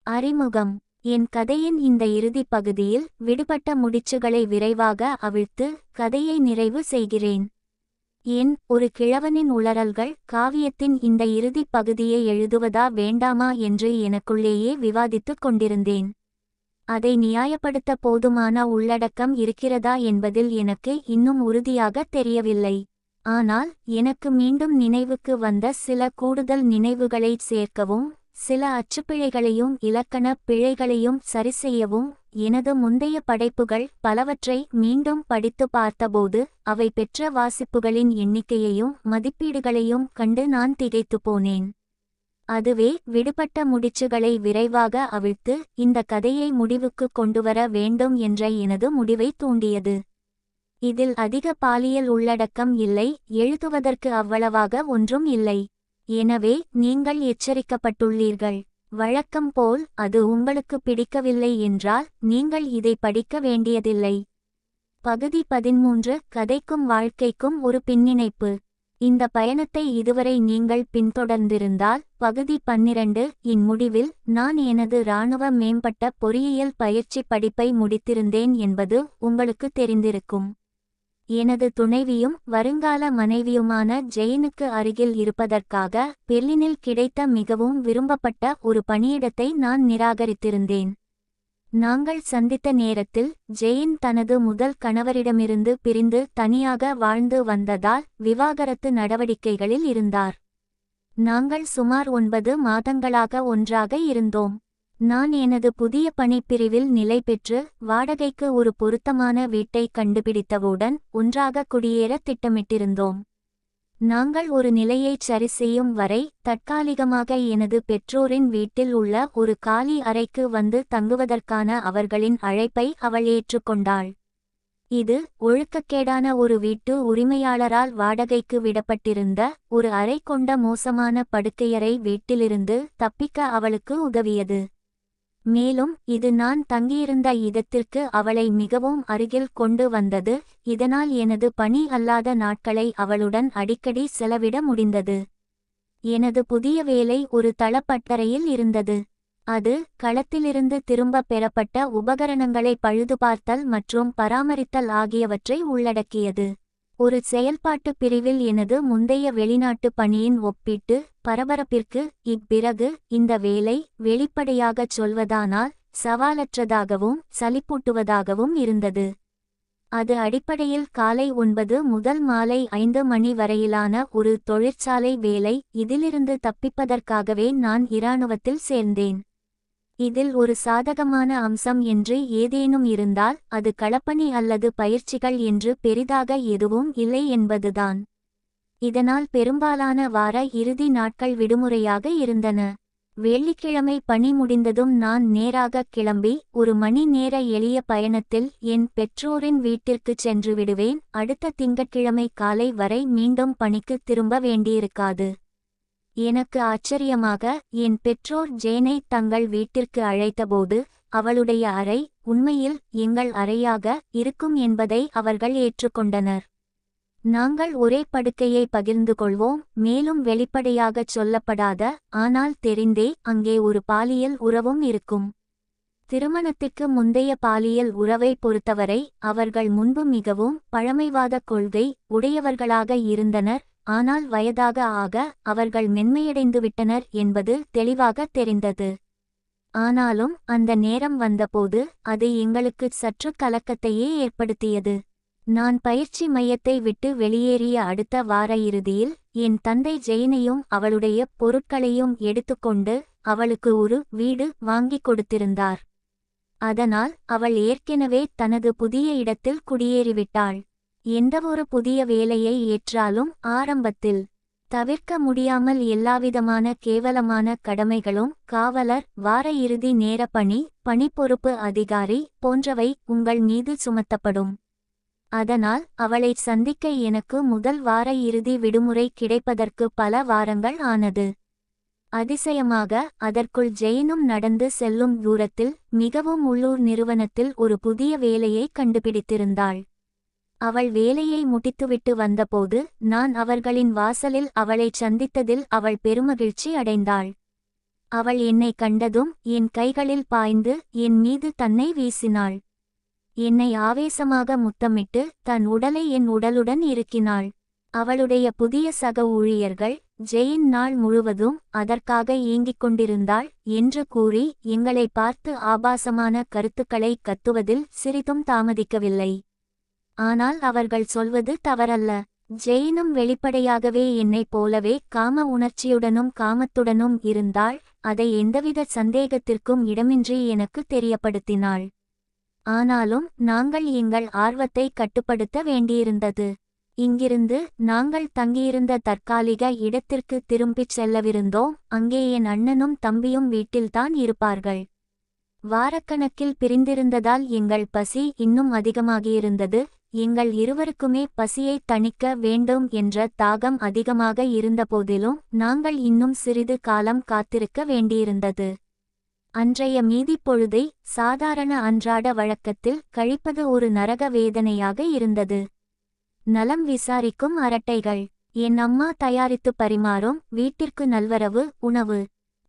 அறிமுகம். என் கதையின் இந்த இறுதிப் பகுதியில் விடுபட்ட முடிச்சுகளை விரைவாக அவிழ்த்து கதையை நிறைவு செய்கிறேன். ஒரு கிழவனின் உளறல்கள் காவியத்தின் இந்த இறுதிப் பகுதியை எழுதுவதா வேண்டாமா என்று எனக்குள்ளேயே விவாதித்துக் கொண்டிருந்தேன். அதை நியாயப்படுத்த போதுமான உள்ளடக்கம் இருக்கிறதா என்பதில் எனக்கு இன்னும் உறுதியாக தெரியவில்லை. ஆனால் எனக்கு மீண்டும் நினைவுக்கு வந்த சில கூடுதல் நினைவுகளைச் சேர்க்கவும், சில அச்சுப்பிழைகளையும் இலக்கண பிழைகளையும் சரிசெய்யவும், எனது முந்தைய படைப்புகள் பலவற்றை மீண்டும் படித்து பார்த்தபோது அவை பெற்ற வாசிப்புகளின் எண்ணிக்கையையும் மதிப்பீடுகளையும் கண்டு நான் திகைத்துப் போனேன். அதுவே விடுபட்ட முடிச்சுகளை விரைவாக அவிழ்த்து இந்த கதையை முடிவுக்கு கொண்டுவர வேண்டும் என்ற எனது முடிவை தூண்டியது. இதில் அதிக பாலியல் உள்ளடக்கம் இல்லை, எழுதுவதற்கு அவ்வளவாக ஒன்றும் இல்லை. எனவே நீங்கள் எச்சரிக்கப்பட்டுள்ளீர்கள். வழக்கம் போல் அது உங்களுக்கு பிடிக்கவில்லை என்றால் நீங்கள் இதை படிக்க வேண்டியதில்லை. பகுதி 13 கதைக்கும் வாழ்க்கைக்கும் ஒரு பின்னிணைப்பு. இந்த பயணத்தை இதுவரை நீங்கள் பின்தொடர்ந்திருந்தால் பகுதி 12 இன் முடிவில் நான் எனது இராணுவ மேம்பட்ட பொறியியல் பயிற்சி படிப்பை முடித்திருந்தேன் என்பது உங்களுக்கு தெரிந்திருக்கும். எனது துணைவியும் வருங்கால மனைவியுமான ஜெயினுக்கு அருகில் இருப்பதற்காக பெர்லினில் கிடைத்த மிகவும் விரும்பப்பட்ட ஒரு பணியிடத்தை நான் நிராகரித்திருந்தேன். நாங்கள் சந்தித்த நேரத்தில் ஜெயின் தனது முதல் கணவரிடமிருந்து பிரிந்து தனியாக வாழ்ந்து வந்ததால் விவாகரத்து நடவடிக்கைகளில் இருந்தார். நாங்கள் சுமார் 9 மாதங்களாக ஒன்றாக இருந்தோம். நான் எனது புதிய பணிப்பிரிவில் நிலை பெற்று வாடகைக்கு ஒரு பொருத்தமான வீட்டை கண்டுபிடித்தவுடன் ஒன்றாக குடியேற திட்டமிட்டிருந்தோம். நாங்கள் ஒரு நிலையைச் சரி செய்யும் வரை தற்காலிகமாக எனது பெற்றோரின் வீட்டில் உள்ள ஒரு காலி அறைக்கு வந்து தங்குவதற்கான அவர்களின் அழைப்பை அவள் ஏற்றுக்கொண்டாள். இது ஒழுக்கக்கேடான ஒரு வீட்டு உரிமையாளரால் வாடகைக்கு விடப்பட்டிருந்த ஒரு அறை கொண்ட மோசமான படுக்கையறை வீட்டிலிருந்து தப்பிக்க அவளுக்கு உதவியது. மேலும் இது நான் தங்கியிருந்த இடத்திற்கு அவளை மிகவும் அருகில் கொண்டு வந்தது, இதனால் எனது பணி அல்லாத நாட்களை அவளுடன் அடிக்கடி செலவிட முடிந்தது. எனது புதிய வேலை ஒரு தளப்பட்டறையில் இருந்தது. அது களத்திலிருந்து திரும்ப பெறப்பட்ட உபகரணங்களை பழுதுபார்த்தல் மற்றும் பராமரித்தல் ஆகியவற்றை உள்ளடக்கியது. ஒரு செயல்பாட்டு பிரிவில் எனது முந்தைய வெளிநாட்டு பணியின் ஒப்பீட்டு பரபரப்பிற்கு இப்பிறகு இந்த வேலை வெளிப்படையாகச் சொல்வதானால் சவாலற்றதாகவும் சலிப்பூட்டுவதாகவும் இருந்தது. அது அடிப்படையில் காலை 9 முதல் மாலை 5 மணி வரையிலான ஒரு தொழிற்சாலை வேலை. இதிலிருந்து தப்பிப்பதற்காகவே நான் இராணுவத்தில் சேர்ந்தேன். இதில் ஒரு சாதகமான அம்சம் என்று ஏதேனும் இருந்தால் அது களப்பணி அல்லது பயிற்சிகள் என்று பெரிதாக எதுவும் இல்லை என்பதுதான். இதனால் பெரும்பாலான வார இறுதி நாட்கள் விடுமுறையாக இருந்தன. வெள்ளிக்கிழமை பணி முடிந்ததும் நான் நேராக கிளம்பி ஒரு மணி நேர எளிய பயணத்தில் என் பெற்றோரின் வீட்டிற்குச் சென்று விடுவேன். அடுத்த திங்கட்கிழமை காலை வரை மீண்டும் பணிக்கு திரும்ப வேண்டியிருக்காது. எனக்கு ஆச்சரியமாக என் பெற்றோர் ஜேனை தங்கள் வீட்டிற்கு அழைத்தபோது அவளுடைய அறை உண்மையில் எங்கள் அறையாக இருக்கும் என்பதை அவர்கள் ஏற்றுக்கொண்டனர். நாங்கள் ஒரே படுக்கையை பகிர்ந்து கொள்வோம், மேலும் வெளிப்படையாகச் சொல்லப்படாத ஆனால் தெரிந்தே அங்கே ஒரு பாலியல் உறவும் இருக்கும். திருமணத்திற்கு முந்தைய பாலியல் உறவை பொறுத்தவரை அவர்கள் முன்பு மிகவும் பழமைவாத கொள்கை உடையவர்களாக இருந்தனர். ஆனால் வயதாக ஆக அவர்கள் மென்மையடைந்துவிட்டனர் என்பது தெளிவாக தெரிந்தது. ஆனாலும் அந்த நேரம் வந்தபோது அது எங்களுக்கு சற்று கலக்கத்தையே ஏற்படுத்தியது. நான் பயிற்சி மையத்தை விட்டு வெளியேறிய அடுத்த வார இறுதியில் என் தந்தை ஜெயினையும் அவளுடைய பொருட்களையும் எடுத்துக்கொண்டு அவளுக்கு ஒரு வீடு வாங்கிக் கொடுத்திருந்தார். அதனால் அவள் ஏற்கெனவே தனது புதிய இடத்தில் குடியேறிவிட்டாள். எந்தவொரு புதிய வேலையை ஏற்றாலும் ஆரம்பத்தில் தவிர்க்க முடியாமல் எல்லாவிதமான கேவலமான கடமைகளும் காவலர், வார இறுதி நேர பணி, பணிப்பொறுப்பு அதிகாரி போன்றவை உங்கள் மீது சுமத்தப்படும். அதனால் அவளை சந்திக்க எனக்கு முதல் வார இறுதி விடுமுறை கிடைப்பதற்கு பல வாரங்கள் ஆனது. அதிசயமாக அதற்குள் ஜெயினும் நடந்து செல்லும் தூரத்தில் மிகவும் உள்ளூர் நிறுவனத்தில் ஒரு புதிய வேலையை கண்டுபிடித்திருந்தாள். அவள் வேலையை முடித்துவிட்டு வந்தபோது நான் அவர்களின் வாசலில் அவளைச் சந்தித்ததில் அவள் பெருமகிழ்ச்சி அடைந்தாள். அவள் என்னை கண்டதும் என் கைகளில் பாய்ந்து என் மீது தன்னை வீசினாள். என்னை ஆவேசமாக முத்தமிட்டு தன் உடலை என் உடலுடன் இறுக்கினாள். அவளுடைய புதிய சக ஊழியர்கள் ஜெயின் நாள் முழுவதும் அதற்காக ஏங்கிக் கொண்டிருந்தாள் என்று கூறி எங்களை பார்த்து ஆபாசமான கருத்துக்களை கத்துவதில் சிறிதும் தாமதிக்கவில்லை. ஆனால் அவர்கள் சொல்வது தவறல்ல. ஜெயினும் வெளிப்படையாகவே என்னைப் போலவே காம உணர்ச்சியுடனும் காமத்துடனும் இருந்தாள். அதை எந்தவித சந்தேகத்திற்கும் இடமின்றி எனக்கு தெரியப்படுத்தினாள். ஆனாலும் நாங்கள் எங்கள் ஆர்வத்தை கட்டுப்படுத்த வேண்டியிருந்தது. இங்கிருந்து நாங்கள் தங்கியிருந்த தற்காலிக இடத்திற்கு திரும்பிச் செல்லவிருந்தோம். அங்கே என் அண்ணனும் தம்பியும் வீட்டில்தான் இருப்பார்கள். வாரக்கணக்கில் பிரிந்திருந்ததால் எங்கள் பசி இன்னும் அதிகமாகியிருந்தது. எங்கள் இருவருக்குமே பசியை தணிக்க வேண்டும் என்ற தாகம் அதிகமாக இருந்தபோதிலும் நாங்கள் இன்னும் சிறிது காலம் காத்திருக்க வேண்டியிருந்தது. அன்றைய மீதிப் பொழுதை சாதாரண அன்றாட வழக்கத்தில் கழிப்பது ஒரு நரக வேதனையாக இருந்தது. நலம் விசாரிக்கும் அரட்டைகள், என் அம்மா தயாரித்து பரிமாறும் வீட்டிற்கு நல்வரவு உணவு,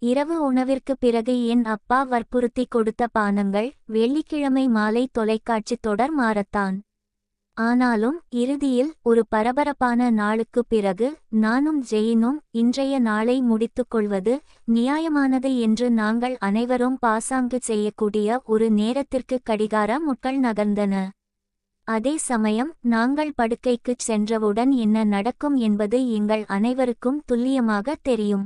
இரவு உணவிற்கு பிறகு என் அப்பா வற்புறுத்தி கொடுத்த பானங்கள், வெள்ளிக்கிழமை மாலை தொலைக்காட்சி தொடர் மாறத்தான். ஆனாலும் இறுதியில் ஒரு பரபரப்பான நாளுக்குப் பிறகு நானும் ஜெயினும் இன்றைய நாளை முடித்துக் கொள்வது நியாயமானது என்று நாங்கள் அனைவரும் பாசாங்கு செய்யக்கூடிய ஒரு நேரத்திற்கு கடிகார முட்கள் நகர்ந்தன. அதே சமயம் நாங்கள் படுக்கைக்குச் சென்றவுடன் என்ன நடக்கும் என்பது எங்கள் அனைவருக்கும் துல்லியமாக தெரியும்.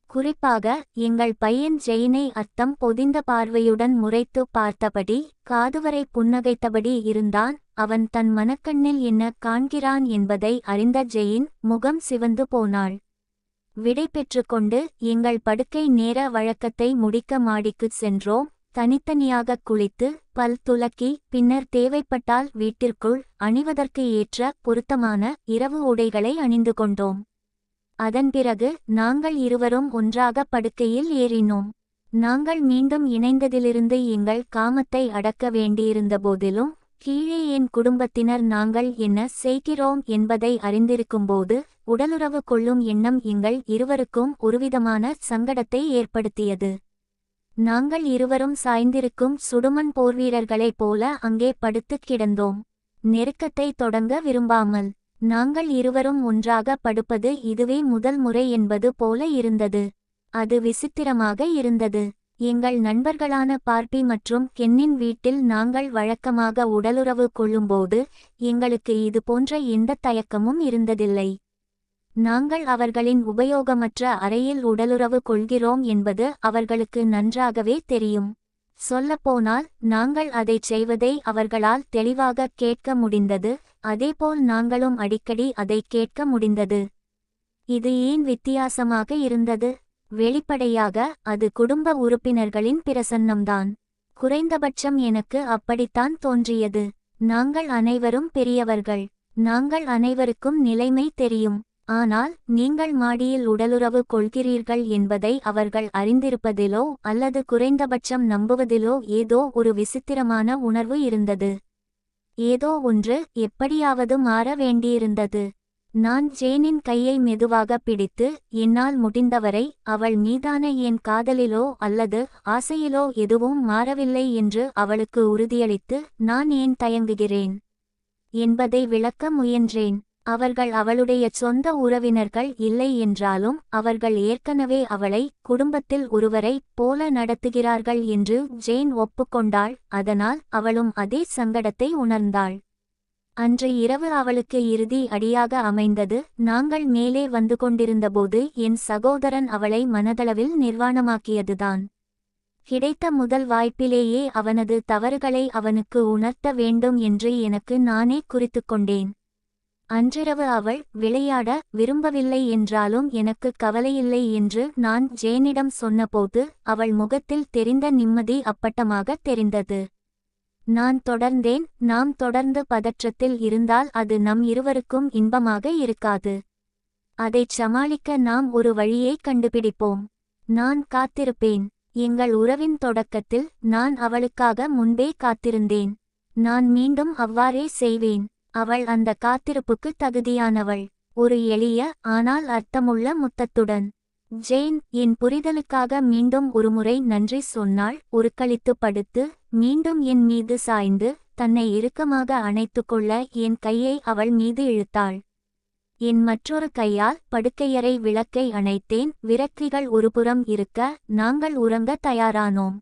குறிப்பாக எங்கள் பையன் ஜெயினை அர்த்தம் பொதிந்த பார்வையுடன் முறைத்து பார்த்தபடி காதுவரை புன்னகைத்தபடி இருந்தான். அவன் தன் மனக்கண்ணில் என்ன காண்கிறான் என்பதை அறிந்த ஜெயின் முகம் சிவந்து போனாள். விடை பெற்றுக்கொண்டு எங்கள் படுக்கை நேர வழக்கத்தை முடிக்க மாடிக்குச் சென்றோம். தனித்தனியாக குளித்து பல் துலக்கி பின்னர் தேவைப்பட்டால் வீட்டிற்குள் அணிவதற்கு ஏற்ற பொருத்தமான இரவு உடைகளை அணிந்து கொண்டோம். அதன் பிறகு நாங்கள் இருவரும் ஒன்றாக படுக்கையில் ஏறினோம். நாங்கள் மீண்டும் இணைந்ததிலிருந்து எங்கள் காமத்தை அடக்க வேண்டியிருந்த போதிலும் கீழே என் குடும்பத்தினர் நாங்கள் என்ன செய்கிறோம் என்பதை அறிந்திருக்கும்போது உடலுறவு கொள்ளும் எண்ணம் எங்கள் இருவருக்கும் ஒருவிதமான சங்கடத்தை ஏற்படுத்தியது. நாங்கள் இருவரும் சாய்ந்திருக்கும் சுடுமண் போர்வீரர்களைப் போல அங்கே படுத்துக் கிடந்தோம். நெருக்கத்தை தொடங்க விரும்பாமல் நாங்கள் இருவரும் ஒன்றாக படுப்பது இதுவே முதல் முறை என்பது போல இருந்தது. அது விசித்திரமாக இருந்தது. எங்கள் நண்பர்களான பார்பி மற்றும் கென்னின் வீட்டில் நாங்கள் வழக்கமாக உடலுறவு கொள்ளும்போது எங்களுக்கு இது போன்ற எந்த தயக்கமும் இருந்ததில்லை. நாங்கள் அவர்களின் உபயோகமற்ற அறையில் உடலுறவு கொள்கிறோம் என்பது அவர்களுக்கு நன்றாகவே தெரியும். சொல்லப்போனால் நாங்கள் அதைச் செய்வதை அவர்களால் தெளிவாக கேட்க முடிந்தது. அதேபோல் நாங்களும் அடிக்கடி அதை கேட்க முடிந்தது. இது ஏன் வித்தியாசமாக இருந்தது? வெளிப்படையாக அது குடும்ப உறுப்பினர்களின் பிரசன்னம்தான். குறைந்தபட்சம் எனக்கு அப்படித்தான் தோன்றியது. நாங்கள் அனைவரும் பெரியவர்கள். நாங்கள் அனைவருக்கும் நிலைமை தெரியும். ஆனால் நீங்கள் மாடியில் உடலுறவு கொள்கிறீர்கள் என்பதை அவர்கள் அறிந்திருப்பதிலோ அல்லது குறைந்தபட்சம் நம்புவதிலோ ஏதோ ஒரு விசித்திரமான உணர்வு இருந்தது. ஏதோ ஒன்று எப்படியாவது மாற வேண்டியிருந்தது. நான் ஜேனின் கையை மெதுவாக பிடித்து என்னால் முடிந்தவரை அவள் மீதான என் காதலிலோ அல்லது ஆசையிலோ எதுவும் மாறவில்லை என்று அவளுக்கு உறுதியளித்து நான் ஏன் தயங்குகிறேன் என்பதை விளக்க முயன்றேன். அவர்கள் அவளுடைய சொந்த உறவினர்கள் இல்லை என்றாலும் அவர்கள் ஏற்கனவே அவளை குடும்பத்தில் ஒருவரை போல நடத்துகிறார்கள் என்று ஜேன் ஒப்புக்கொண்டாள். அதனால் அவளும் அதே சங்கடத்தை உணர்ந்தாள். அன்று இரவு அவளுக்கு இறுதி அடியாக அமைந்தது. நாங்கள் மேலே வந்து கொண்டிருந்தபோது என் சகோதரன் அவளை மனதளவில் நிர்வாணமாக்கியதுதான். கிடைத்த முதல் வாய்ப்பிலேயே அவனது தவறுகளை அவனுக்கு உணர்த்த வேண்டும் என்று எனக்கு நானே குறித்துக்கொண்டேன். அன்றிரவு அவள் விளையாட விரும்பவில்லை என்றாலும் எனக்கு கவலையில்லை என்று நான் ஜேனிடம் சொன்னபோது அவள் முகத்தில் தெரிந்த நிம்மதி அப்பட்டமாக தெரிந்தது. நான் தொடர்ந்தேன். நாம் தொடர்ந்து பதற்றத்தில் இருந்தால் அது நம் இருவருக்கும் இன்பமாக இருக்காது. அதைச் சமாளிக்க நாம் ஒரு வழியை கண்டுபிடிப்போம். நான் காத்திருப்பேன். எங்கள் உறவின் தொடக்கத்தில் நான் அவளுக்காக முன்பே காத்திருந்தேன். நான் மீண்டும் அவ்வாறே செய்வேன். அவள் அந்த காத்திருப்புக்கு தகுதியானவள். ஒரு எளிய ஆனால் அர்த்தமுள்ள முத்தத்துடன். ஜேன் என் புரிதலுக்காக மீண்டும் ஒருமுறை நன்றி சொன்னாள். உருக்களித்து படுத்து மீண்டும் என் மீது சாய்ந்து தன்னை இறுக்கமாக அணைத்துக்கொள்ள என் கையை அவள் மீது இழுத்தாள். என் மற்றொரு கையால் படுக்கையறை விளக்கை அணைத்தேன். விரக்திகள் ஒருபுறம் இருக்க நாங்கள் உறங்க தயாரானோம்.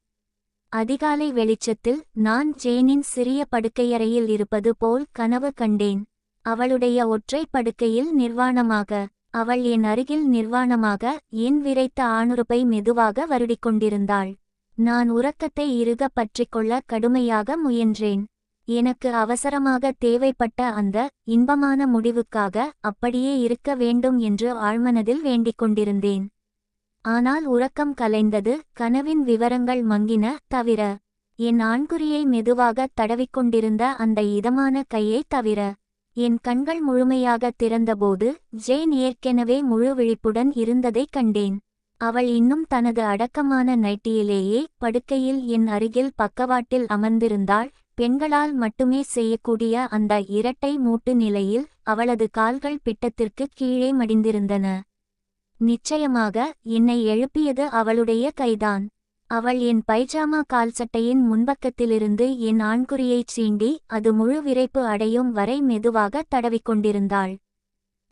அதிகாலை வெளிச்சத்தில் நான் ஜேனின் சிறிய படுக்கையறையில் இருப்பது போல் கனவு கண்டேன். அவளுடைய ஒற்றை படுக்கையில் நிர்வாணமாக, அவள் என் அருகில் நிர்வாணமாக என் விரைத்த ஆணுறுப்பை மெதுவாக வருடிக்கொண்டிருந்தாள். நான் உறக்கத்தை இறுக பற்றிக்கொள்ள கடுமையாக முயன்றேன். எனக்கு அவசரமாக தேவைப்பட்ட அந்த இன்பமான முடிவுக்காக அப்படியே இருக்க வேண்டும் என்று ஆழ்மனதில் வேண்டிக் கொண்டிருந்தேன். ஆனால் உறக்கம் கலைந்தது. கனவின் விவரங்கள் மங்கின. தவிர என் ஆண்குறியை மெதுவாக தடவிக்கொண்டிருந்த அந்த இதமான கையை தவிர. என் கண்கள் முழுமையாக திறந்தபோது ஜேன் ஏற்கெனவே முழு விழிப்புடன் இருந்ததைக் கண்டேன். அவள் இன்னும் தனது அடக்கமான நைட்டியிலேயே படுக்கையில் என் அருகில் பக்கவாட்டில் அமர்ந்திருந்தாள். பெண்களால் மட்டுமே செய்யக்கூடிய அந்த இரட்டை மூட்டு நிலையில் அவளது கால்கள் பிட்டத்திற்கு கீழே மடிந்திருந்தன. நிச்சயமாக என்னை எழுப்பியது அவளுடைய கைதான். அவள் என் பைஜாமா கால்சட்டையின் முன்பக்கத்திலிருந்து என் ஆண்குறியைச் சீண்டி அது முழு விரைப்பு அடையும் வரை மெதுவாக தடவிக்கொண்டிருந்தாள்.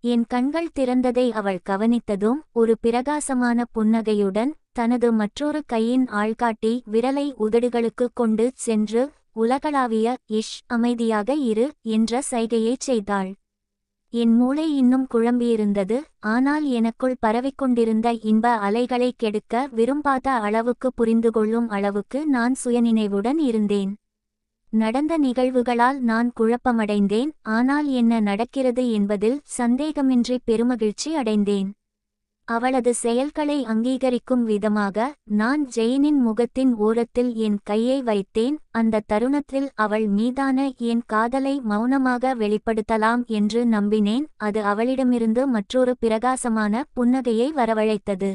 என் கண்கள் திறந்ததை அவள் கவனித்ததும் ஒரு பிரகாசமான புன்னகையுடன் தனது மற்றொரு கையின் ஆள்காட்டி விரலை உதடுகளுக்கு கொண்டு சென்று உலகளாவிய அமைதியாக இரு என்ற சைகையைச் செய்தாள். என் மூளை இன்னும் குழம்பியிருந்தது. ஆனால் எனக்குள் பரவிக்கொண்டிருந்த இன்ப அலைகளை கெடுக்க விரும்பாத அளவுக்கு புரிந்துகொள்ளும் அளவுக்கு நான் சுயநினைவுடன் இருந்தேன். நடந்த நிகழ்வுகளால் நான் குழப்பமடைந்தேன். ஆனால் என்ன நடக்கிறது என்பதில் சந்தேகமின்றி பெருமகிழ்ச்சி அடைந்தேன். அவளது செயல்களை அங்கீகரிக்கும் விதமாக நான் ஜெயினின் முகத்தின் ஓரத்தில் என் கையை வைத்தேன். அந்த தருணத்தில் அவள் மீதான என் காதலை மௌனமாக வெளிப்படுத்தலாம் என்று நம்பினேன். அது அவளிடமிருந்து மற்றொரு பிரகாசமான புன்னகையை வரவழைத்தது.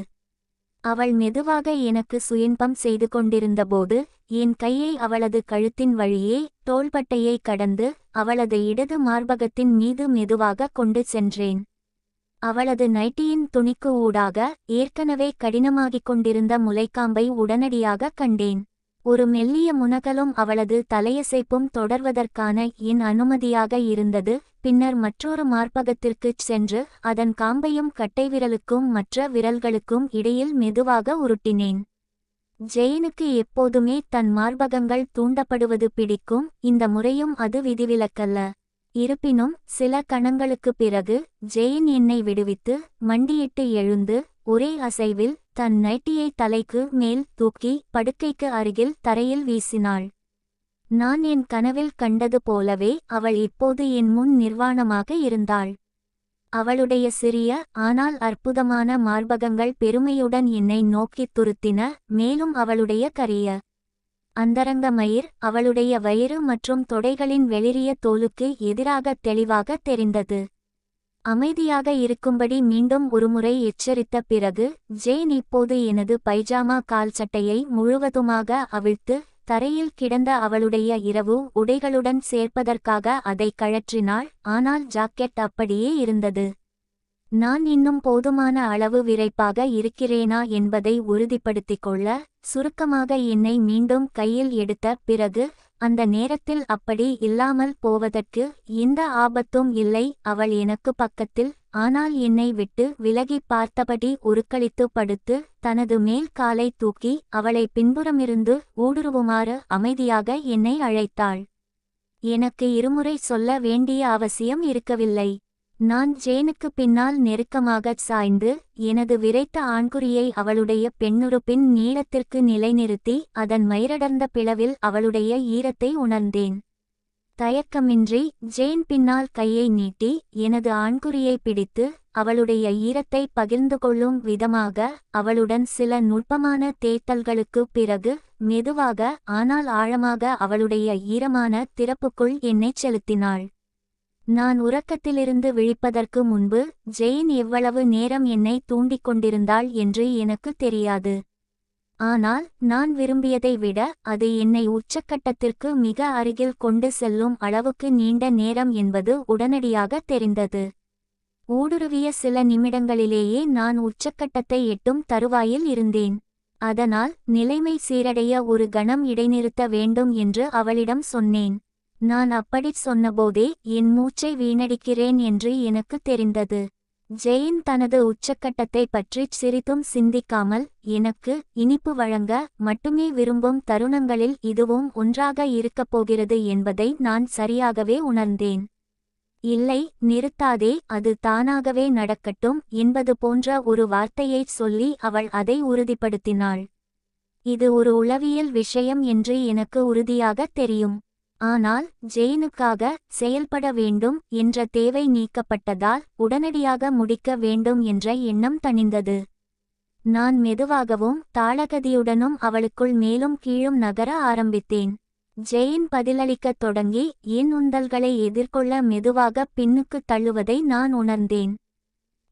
அவள் மெதுவாக எனக்கு சுயின்பம் செய்து கொண்டிருந்தபோது என் கையை அவளது கழுத்தின் வழியே தோள்பட்டையை கடந்து அவளது இடது மார்பகத்தின் மீது மெதுவாக கொண்டு சென்றேன். அவளது நைட்டியின் துணிக்கு ஊடாக ஏற்கனவே கடினமாகிக் கொண்டிருந்த முலைக்காம்பை உடனடியாக கண்டேன். ஒரு மெல்லிய முனகலும் அவளது தலையசைப்பும் தொடர்வதற்கான என் அனுமதியாக இருந்தது. பின்னர் மற்றொரு மார்பகத்திற்குச் சென்று அதன் காம்பையும் கட்டைவிரலுக்கும் மற்ற விரல்களுக்கும் இடையில் மெதுவாக உருட்டினேன். ஜெயினுக்கு எப்போதுமே தன் மார்பகங்கள் தூண்டப்படுவது பிடிக்கும். இந்த முறையும் அது விதிவிலக்கல்ல. இருப்பினும் சில கணங்களுக்குப் பிறகு ஜெயின் என்னை விடுவித்து மண்டியிட்டு எழுந்து ஒரே அசைவில் தன் நைட்டியை தலைக்கு மேல் தூக்கி படுக்கைக்கு அருகில் தரையில் வீசினாள். நான் என் கனவில் கண்டது போலவே அவள் இப்போது என் முன் நிர்வாணமாக இருந்தாள். அவளுடைய சிறிய ஆனால் அற்புதமான மார்பகங்கள் பெருமையுடன் என்னை நோக்கித் துருத்தின. மேலும் அவளுடைய கரிய அந்தரங்க மயிர் அவளுடைய வயிறு மற்றும் தொடைகளின் வெளிரிய தோலுக்கு எதிராக தெளிவாக தெரிந்தது. அமைதியாக இருக்கும்படி மீண்டும் ஒருமுறை எச்சரித்த பிறகு ஜேன் இப்போது எனது பைஜாமா கால்சட்டையை முழுவதுமாக அவிழ்த்து தரையில் கிடந்த அவளுடைய இரவு உடைகளுடன் சேர்ப்பதற்காக அதை கழற்றினாள். ஆனால் ஜாக்கெட் அப்படியே இருந்தது. நான் இன்னும் போதுமான அளவு விரைப்பாக இருக்கிறேனா என்பதை உறுதிப்படுத்திக் கொள்ள சுருக்கமாக என்னை மீண்டும் கையில் எடுத்த பிறகு அந்த நேரத்தில் அப்படி இல்லாமல் போவதற்கு எந்த ஆபத்தும் இல்லை. அவள் எனக்கு பக்கத்தில், ஆனால் என்னை விட்டு விலகி பார்த்தபடி உருக்களித்து படுத்து தனது மேல் காலை தூக்கி அவளை பின்புறமிருந்து ஊடுருவுமாறு அமைதியாக என்னை அழைத்தாள். எனக்கு இருமுறை சொல்ல வேண்டிய அவசியம் இருக்கவில்லை. நான் ஜேனுக்கு பின்னால் நெருக்கமாகச் சாய்ந்து எனது விரைத்த ஆண்குறியை அவளுடைய பெண்ணுறுப்பின் நீளத்திற்கு நிலைநிறுத்தி அதன் மயிரடர்ந்த பிளவில் அவளுடைய ஈரத்தை உணர்ந்தேன். தயக்கமின்றி ஜேன் பின்னால் கையை நீட்டி எனது ஆண்குறியை பிடித்து அவளுடைய ஈரத்தை பகிர்ந்து கொள்ளும் விதமாக அவளுடன் சில நுட்பமான தேய்த்தல்களுக்குப் பிறகு மெதுவாக ஆனால் ஆழமாக அவளுடைய ஈரமான திறப்புக்குள் என்னைச் செலுத்தினாள். நான் உறக்கத்திலிருந்து விழிப்பதற்கு முன்பு ஜெயின் எவ்வளவு நேரம் என்னை தூண்டிக் கொண்டிருந்தாள் என்று எனக்கு தெரியாது. ஆனால் நான் விரும்பியதை விட அது என்னை உச்சக்கட்டத்திற்கு மிக அருகில் கொண்டு செல்லும் அளவுக்கு நீண்ட நேரம் என்பது உடனடியாக தெரிந்தது. ஊடுருவிய சில நிமிடங்களிலேயே நான் உச்சக்கட்டத்தை எட்டும் தருவாயில் இருந்தேன். அதனால் நிலைமை சீரடைய ஒரு கணம் இடைநிறுத்த வேண்டும் என்று அவளிடம் சொன்னேன். நான் அப்படிச் சொன்னபோதே என் மூச்சை வீணடிக்கிறேன் என்று எனக்கு தெரிந்தது. ஜெயின் தனது உச்சக்கட்டத்தை பற்றிச் சிறிதும் சிந்திக்காமல் எனக்கு இனிப்பு வழங்க மட்டுமே விரும்பும் தருணங்களில் இதுவும் ஒன்றாக இருக்கப் போகிறது என்பதை நான் சரியாகவே உணர்ந்தேன். இல்லை, நிறுத்தாதே, அது தானாகவே நடக்கட்டும் என்பது போன்ற ஒரு வார்த்தையைச் சொல்லி அவள் அதை உறுதிப்படுத்தினாள். இது ஒரு உளவியல் விஷயம் என்று எனக்கு உறுதியாக தெரியும். ஆனால் ஜெயினுக்காக செயல்பட வேண்டும் என்ற தேவை நீக்கப்பட்டதால் உடனடியாக முடிக்க வேண்டும் என்ற எண்ணம் தணிந்தது. நான் மெதுவாகவும் தாளகதியுடனும் அவளுக்குள் மேலும் கீழும் நகர ஆரம்பித்தேன். ஜெயின் பதிலளிக்கத் தொடங்கி என் உந்தல்களை எதிர்கொள்ள மெதுவாக பின்னுக்குத் தள்ளுவதை நான் உணர்ந்தேன்.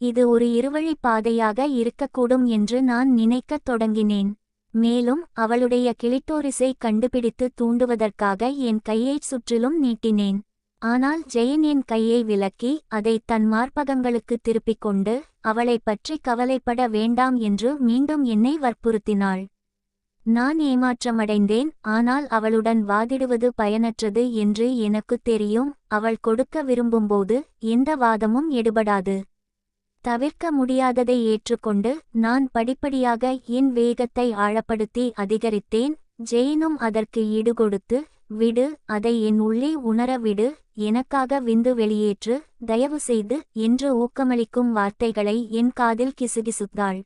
இது ஒரு இருவழி பாதையாக இருக்கக்கூடும் என்று நான் நினைக்கத் தொடங்கினேன். மேலும் அவளுடைய கிளிட்டோரிஸை கண்டுபிடித்து தூண்டுவதற்காக என் கையைச் சுற்றிலும் நீட்டினேன். ஆனால் ஜெயின் என் கையை விலக்கி அதை தன் மார்பகங்களுக்கு திருப்பிக் கொண்டு அவளை பற்றி கவலைப்பட வேண்டாம் என்று மீண்டும் என்னை வற்புறுத்தினாள். நான் ஏமாற்றமடைந்தேன். ஆனால் அவளுடன் வாதிடுவது பயனற்றது என்று எனக்குத் தெரியும். அவள் கொடுக்க விரும்பும்போது எந்த வாதமும் எடுபடாது. தவிர்க்க முடியாததை ஏற்றுக்கொண்டு நான் படிப்படியாக என் வேகத்தை ஆழப்படுத்தி அதிகரித்தேன். ஜெயினும் அதற்கு ஈடுகொடுத்து, விடு, அதை என் உள்ளே உணர விடு, எனக்காக விந்து வெளியேற்று, தயவு செய்து என்று ஊக்கமளிக்கும் வார்த்தைகளை என் காதில் கிசுகிசுத்தாள்.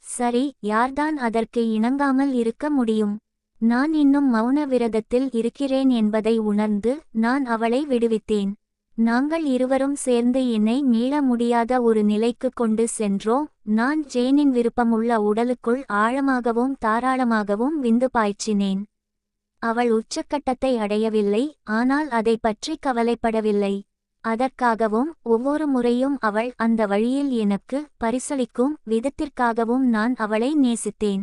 சரி, யார்தான் அதற்கு இணங்காமல் இருக்க முடியும்? நான் இன்னும் மௌன விரதத்தில் இருக்கிறேன் என்பதை உணர்ந்து நான் அவளை விடுவித்தேன். நாங்கள் இருவரும் சேர்ந்து என்னை மீள முடியாத ஒரு நிலைக்கு கொண்டு சென்றோம். நான் ஜெயினின் விருப்பமுள்ள உடலுக்குள் ஆழமாகவும் தாராளமாகவும் விந்து பாய்ச்சினேன். அவள் உச்சக்கட்டத்தை அடையவில்லை, ஆனால் அதை பற்றி கவலைப்படவில்லை. அதற்காகவும் ஒவ்வொரு முறையும் அவள் அந்த வழியில் எனக்கு பரிசளிக்கும் விதத்திற்காகவும் நான் அவளை நேசித்தேன்.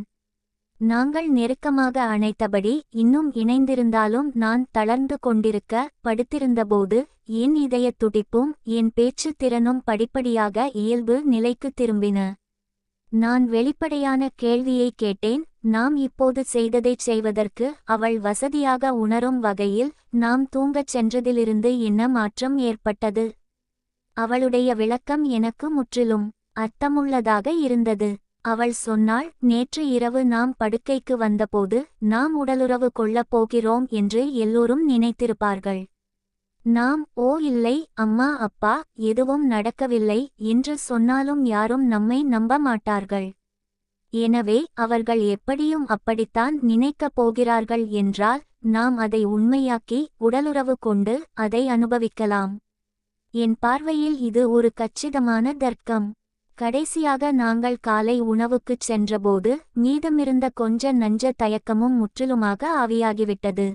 நாங்கள் நெருக்கமாக அணைத்தபடி இன்னும் இணைந்திருந்தாலும் நான் தளர்ந்து கொண்டிருக்க படுத்திருந்தபோது என் இதயத் துடிப்பும் என் பேச்சு திறனும் படிப்படியாக இயல்பு நிலைக்கு திரும்பின. நான் வெளிப்படையான கேள்வியை கேட்டேன். நாம் இப்போது செய்ததைச் செய்வதற்கு அவள் வசதியாக உணரும் வகையில் நாம் தூங்கச் சென்றதிலிருந்து என்ன மாற்றம் ஏற்பட்டது? அவளுடைய விளக்கம் எனக்கு முற்றிலும் அர்த்தமுள்ளதாக இருந்தது. அவள் சொன்னாள், நேற்று இரவு நாம் படுக்கைக்கு வந்தபோது நாம் உடலுறவு கொள்ளப் போகிறோம் என்று எல்லோரும் நினைத்திருப்பார்கள். நாம் ஓ இல்லை அம்மா அப்பா, எதுவும் நடக்கவில்லை என்று சொன்னாலும் யாரும் நம்மை நம்ப மாட்டார்கள். எனவே அவர்கள் எப்படியும் அப்படித்தான் நினைக்கப் போகிறார்கள் என்றால் நாம் அதை உண்மையாக்கி உடலுறவு கொண்டு அதை அனுபவிக்கலாம். என் பார்வையில் இது ஒரு கச்சிதமான தர்க்கம். கடைசியாக நாங்கள் காலை உணவுக்குச் சென்றபோது மீதமிருந்த கொஞ்ச நஞ்ச தயக்கமும் முற்றிலுமாக ஆவியாகிவிட்டது.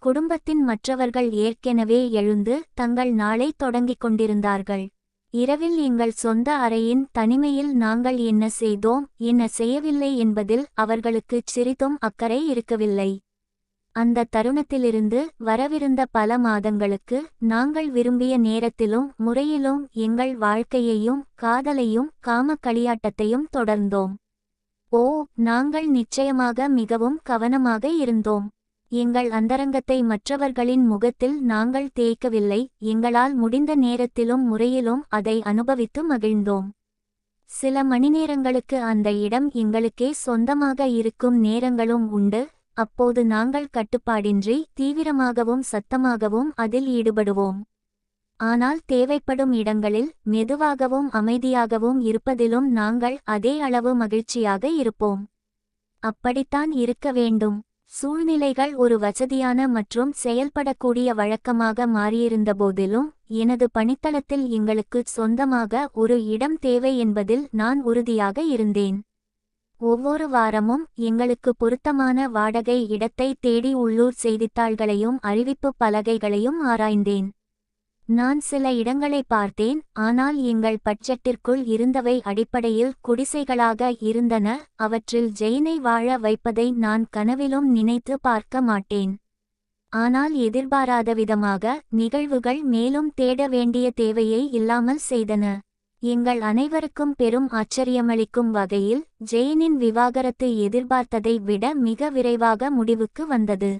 குடும்பத்தின் மற்றவர்கள் ஏற்கெனவே எழுந்து தங்கள் நாளை தொடங்கிக் கொண்டிருந்தார்கள். இரவில் எங்கள் சொந்த அறையின் தனிமையில் நாங்கள் என்ன செய்தோம், என்ன செய்யவில்லை என்பதில் அவர்களுக்குச் சிறிதும் அக்கறை இருக்கவில்லை. அந்த தருணத்திலிருந்து வரவிருந்த பல மாதங்களுக்கு நாங்கள் விரும்பிய நேரத்திலும் முறையிலும் எங்கள் வாழ்க்கையையும் காதலையும் காம களியாட்டத்தையும் தொடர்ந்தோம். ஓ, நாங்கள் நிச்சயமாக மிகவும் கவனமாக இருந்தோம். எங்கள் அந்தரங்கத்தை மற்றவர்களின் முகத்தில் நாங்கள் தேய்க்கவில்லை. எங்களால் முடிந்த நேரத்திலும் முறையிலும் அதை அனுபவித்து மகிழ்ந்தோம். சில மணிநேரங்களுக்கு அந்த இடம் எங்களுக்கே சொந்தமாக இருக்கும் நேரங்களும் உண்டு. அப்போது நாங்கள் கட்டுப்பாடின்றி தீவிரமாகவும் சத்தமாகவும் அதில் ஈடுபடுவோம். ஆனால் தேவைப்படும் இடங்களில் மெதுவாகவும் அமைதியாகவும் இருப்பதிலும் நாங்கள் அதே அளவு மகிழ்ச்சியாக இருப்போம். அப்படித்தான் இருக்க வேண்டும். சூழ்நிலைகள் ஒரு வசதியான மற்றும் செயல்படக்கூடிய வழக்கமாக மாறியிருந்தபோதிலும் எனது பணித்தளத்தில் எங்களுக்கு சொந்தமாக ஒரு இடம் தேவை என்பதில் நான் உறுதியாக இருந்தேன். ஒவ்வொரு வாரமும் எங்களுக்கு பொருத்தமான வாடகை இடத்தை தேடி உள்ளூர் செய்தித்தாள்களையும் அறிவிப்பு பலகைகளையும் ஆராய்ந்தேன். நான் சில இடங்களை பார்த்தேன், ஆனால் எங்கள் பட்ஜெட்டிற்குள் இருந்தவை அடிப்படையில் குடிசைகளாக இருந்தன. அவற்றில் ஜெயினை வாழ வைப்பதை நான் கனவிலும் நினைத்து பார்க்க மாட்டேன். ஆனால் எதிர்பாராத விதமாக நிகழ்வுகள் மேலும் தேட வேண்டிய தேவையை இல்லாமல் செய்தன. எங்கள் அனைவருக்கும் பெரும் ஆச்சரியமளிக்கும் வகையில் ஜெயினின் விவாகரத்து எதிர்பார்த்ததை விட மிக விரைவாக முடிவுக்கு வந்தது.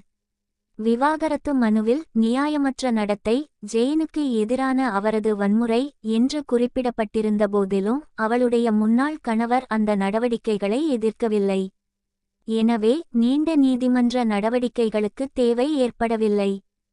விவாகரத்து மனுவில் நியாயமற்ற நடத்தை, ஜெயினுக்கு எதிரான அவரது வன்முறை என்று குறிப்பிடப்பட்டிருந்த போதிலும் அவளுடைய முன்னாள் கணவர் அந்த நடவடிக்கைகளை எதிர்க்கவில்லை. எனவே நீண்ட நீதிமன்ற நடவடிக்கைகளுக்கு தேவை ஏற்படவில்லை.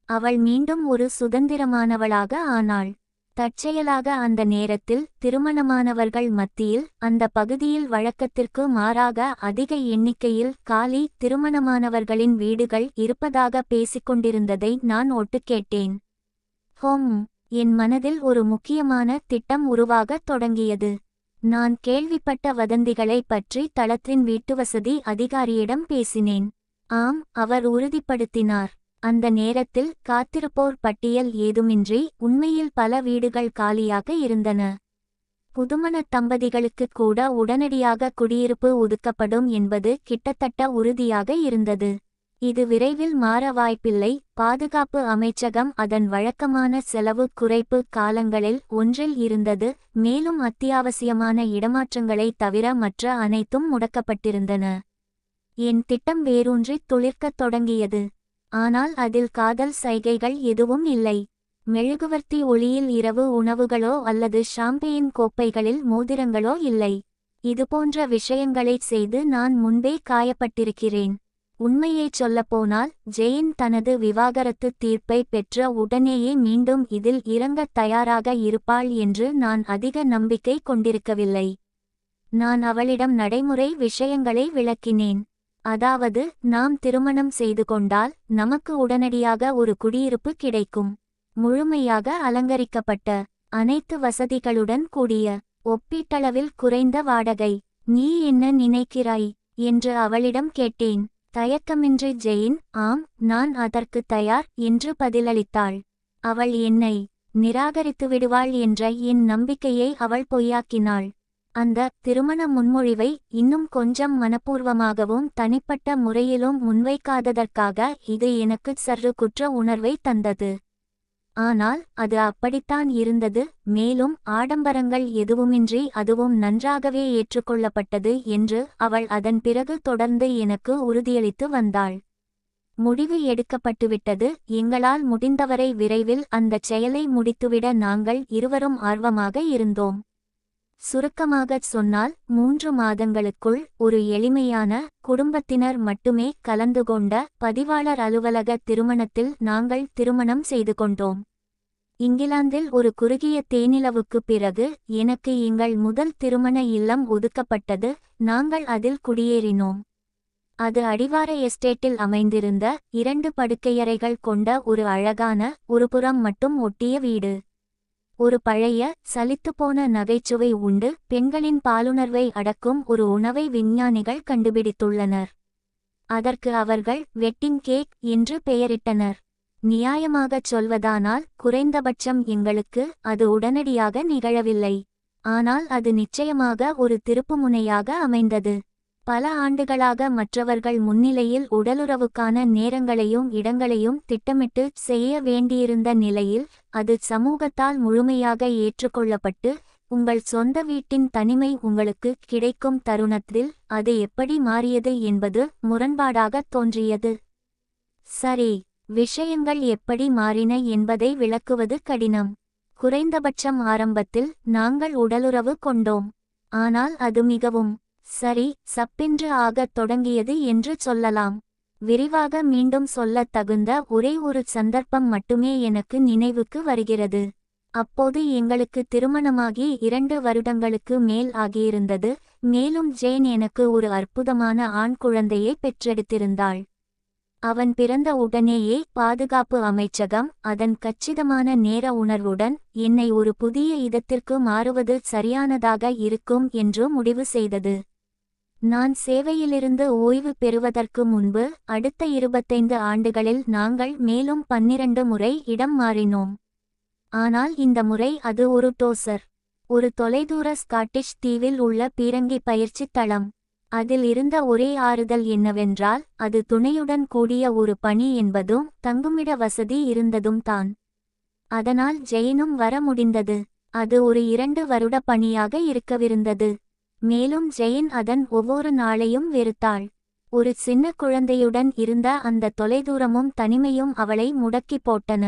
அவள் மீண்டும் ஒரு சுதந்திரமானவளாக ஆனாள். தற்செயலாக அந்த நேரத்தில் திருமணமானவர்கள் மத்தியில் அந்த பகுதியில் வழக்கத்திற்கு மாறாக அதிக எண்ணிக்கையில் காலி திருமணமானவர்களின் வீடுகள் இருப்பதாக பேசிக்கொண்டிருந்ததை நான் ஒட்டு கேட்டேன். ஹோம், என் மனதில் ஒரு முக்கியமான திட்டம் உருவாகத் தொடங்கியது. நான் கேள்விப்பட்ட வதந்திகளை பற்றி தளத்தின் வீட்டுவசதி அதிகாரியிடம் பேசினேன். ஆம், அவர் உறுதிப்படுத்தினார். அந்த நேரத்தில் காத்திருப்போர் பட்டியல் ஏதுமின்றி உண்மையில் பல வீடுகள் காலியாக இருந்தன. புதுமண தம்பதிகளுக்கு கூட உடனடியாக குடியிருப்பு ஒதுக்கப்படும் என்பது கிட்டத்தட்ட உறுதியாக இருந்தது. இது விரைவில் மாற வாய்ப்பில்லை. பாதுகாப்பு அமைச்சகம் அதன் வழக்கமான செலவு குறைப்பு காலங்களில் ஒன்றில் இருந்தது, மேலும் அத்தியாவசியமான இடமாற்றங்களை தவிர மற்ற அனைத்தும் முடக்கப்பட்டிருந்தன. என் திட்டம் வேரூன்றி துளிர்க்கத் தொடங்கியது. ஆனால் அதில் காதல் சைகைகள் எதுவும் இல்லை. மெழுகுவர்த்தி ஒளியில் இரவு உணவுகளோ அல்லது ஷாம்பெயின் கோப்பைகளில் மோதிரங்களோ இல்லை. இதுபோன்ற விஷயங்களைச் செய்து நான் முன்பே காயப்பட்டிருக்கிறேன். உண்மையைச் சொல்லப்போனால் ஜெயின் தனது விவாகரத்து தீர்ப்பை பெற்ற உடனேயே மீண்டும் இதில் இறங்கத் தயாராக இருப்பாள் என்று நான் அதிக நம்பிக்கை கொண்டிருக்கவில்லை. நான் அவளிடம் நடைமுறை விஷயங்களை விளக்கினேன். அதாவது, நாம் திருமணம் செய்து கொண்டால் நமக்கு உடனடியாக ஒரு குடியிருப்பு கிடைக்கும். முழுமையாக அலங்கரிக்கப்பட்ட, அனைத்து வசதிகளுடன் கூடிய, ஒப்பீட்டளவில் குறைந்த வாடகை. நீ என்ன நினைக்கிறாய் என்று அவளிடம் கேட்டேன். தயக்கமின்றி ஜெயின், ஆம், நான் அதற்கு தயார் என்று பதிலளித்தாள். அவள் என்னை நிராகரித்து விடுவாள் என்ற என் நம்பிக்கையை அவள் பொய்யாக்கினாள். அந்த திருமண முன்மொழிவை இன்னும் கொஞ்சம் மனப்பூர்வமாகவும் தனிப்பட்ட முறையிலும் முன்வைக்காததற்காக இது எனக்கு சற்று குற்ற உணர்வை தந்தது. ஆனால் அது அப்படித்தான் இருந்தது. மேலும் ஆடம்பரங்கள் எதுவுமின்றி அதுவும் நன்றாகவே ஏற்றுக்கொள்ளப்பட்டது என்று அவள் அதன் பிறகு தொடர்ந்து எனக்கு உறுதியளித்து வந்தாள். முடிவு எடுக்கப்பட்டுவிட்டது. எங்களால் முடிந்தவரை விரைவில் அந்தச் செயலை முடித்துவிட நாங்கள் இருவரும் ஆர்வமாக இருந்தோம். சுருக்கமாகச் சொன்னால் 3 மாதங்களுக்குள் ஒரு எளிமையான, குடும்பத்தினர் மட்டுமே கலந்து கொண்ட பதிவாளர் அலுவலக திருமணத்தில் நாங்கள் திருமணம் செய்து கொண்டோம். இங்கிலாந்தில் ஒரு குறுகிய தேனிலவுக்குப் பிறகு எனக்கு எங்கள் முதல் திருமண இல்லம் ஒதுக்கப்பட்டது. நாங்கள் அதில் குடியேறினோம். அது அடிவார எஸ்டேட்டில் அமைந்திருந்த 2 படுக்கையறைகள் கொண்ட ஒரு அழகான, ஒருபுறம் மட்டும் ஒட்டிய வீடு. ஒரு பழைய, சலித்துப்போன நகைச்சுவை உண்டு. பெண்களின் பாலுணர்வை அடக்கும் ஒரு உணவை விஞ்ஞானிகள் கண்டுபிடித்துள்ளனர். அதற்கு அவர்கள் வெட்டிங் கேக் என்று பெயரிட்டனர். நியாயமாகச் சொல்வதானால் குறைந்தபட்சம் எங்களுக்கு அது உடனடியாக நிகழவில்லை. ஆனால் அது நிச்சயமாக ஒரு திருப்புமுனையாக அமைந்தது. பல ஆண்டுகளாக மற்றவர்கள் முன்னிலையில் உடலுறவுக்கான நேரங்களையும் இடங்களையும் திட்டமிட்டு செய்ய வேண்டியிருந்த நிலையில் அது சமூகத்தால் முழுமையாக ஏற்றுக்கொள்ளப்பட்டு உங்கள் சொந்த வீட்டின் தனிமை உங்களுக்கு கிடைக்கும் தருணத்தில் அது எப்படி மாறியது என்பது முரண்பாடாகத் தோன்றியது. சரி, விஷயங்கள் எப்படி மாறின என்பதை விளக்குவது கடினம். குறைந்தபட்சம் ஆரம்பத்தில் நாங்கள் உடலுறவு கொண்டோம். ஆனால் அது மிகவும் சரி சப்பென்று ஆகத் தொடங்கியது என்று சொல்லலாம். விரிவாக மீண்டும் சொல்லத் தகுந்த ஒரே ஒரு சந்தர்ப்பம் மட்டுமே எனக்கு நினைவுக்கு வருகிறது. அப்போது எங்களுக்கு திருமணமாகி 2 வருடங்களுக்கு மேல் ஆகியிருந்தது. மேலும் ஜேன் எனக்கு ஒரு அற்புதமான ஆண் குழந்தையை பெற்றெடுத்திருந்தாள். அவன் பிறந்த உடனேயே பாதுகாப்பு அமைச்சகம் அதன் கச்சிதமான நேர உணர்வுடன் என்னை ஒரு புதிய இடத்திற்கு மாறுவது சரியானதாக இருக்கும் என்று முடிவு செய்தது. நான் சேவையிலிருந்து ஓய்வு பெறுவதற்கு முன்பு அடுத்த 25 ஆண்டுகளில் நாங்கள் மேலும் 12 முறை இடம் மாறினோம். ஆனால் இந்த முறை அது ஒரு டோசர், ஒரு தொலைதூர ஸ்காட்டிஷ் தீவில் உள்ள பீரங்கி பயிற்சி தளம். அதில் இருந்த ஒரே ஆறுதல் என்னவென்றால் அது துணையுடன் கூடிய ஒரு பணி என்பதும் தங்குமிட வசதி இருந்ததும் தான். அதனால் ஜெயினும் வர முடிந்தது. அது ஒரு 2 வருட பணியாக இருக்கவிருந்தது. மேலும் ஜெயின் அதன் ஒவ்வொரு நாளையும் வெறுத்தாள். ஒரு சின்ன குழந்தையுடன் இருந்த அந்த தொலைதூரமும் தனிமையும் அவளை முடக்கி போட்டன.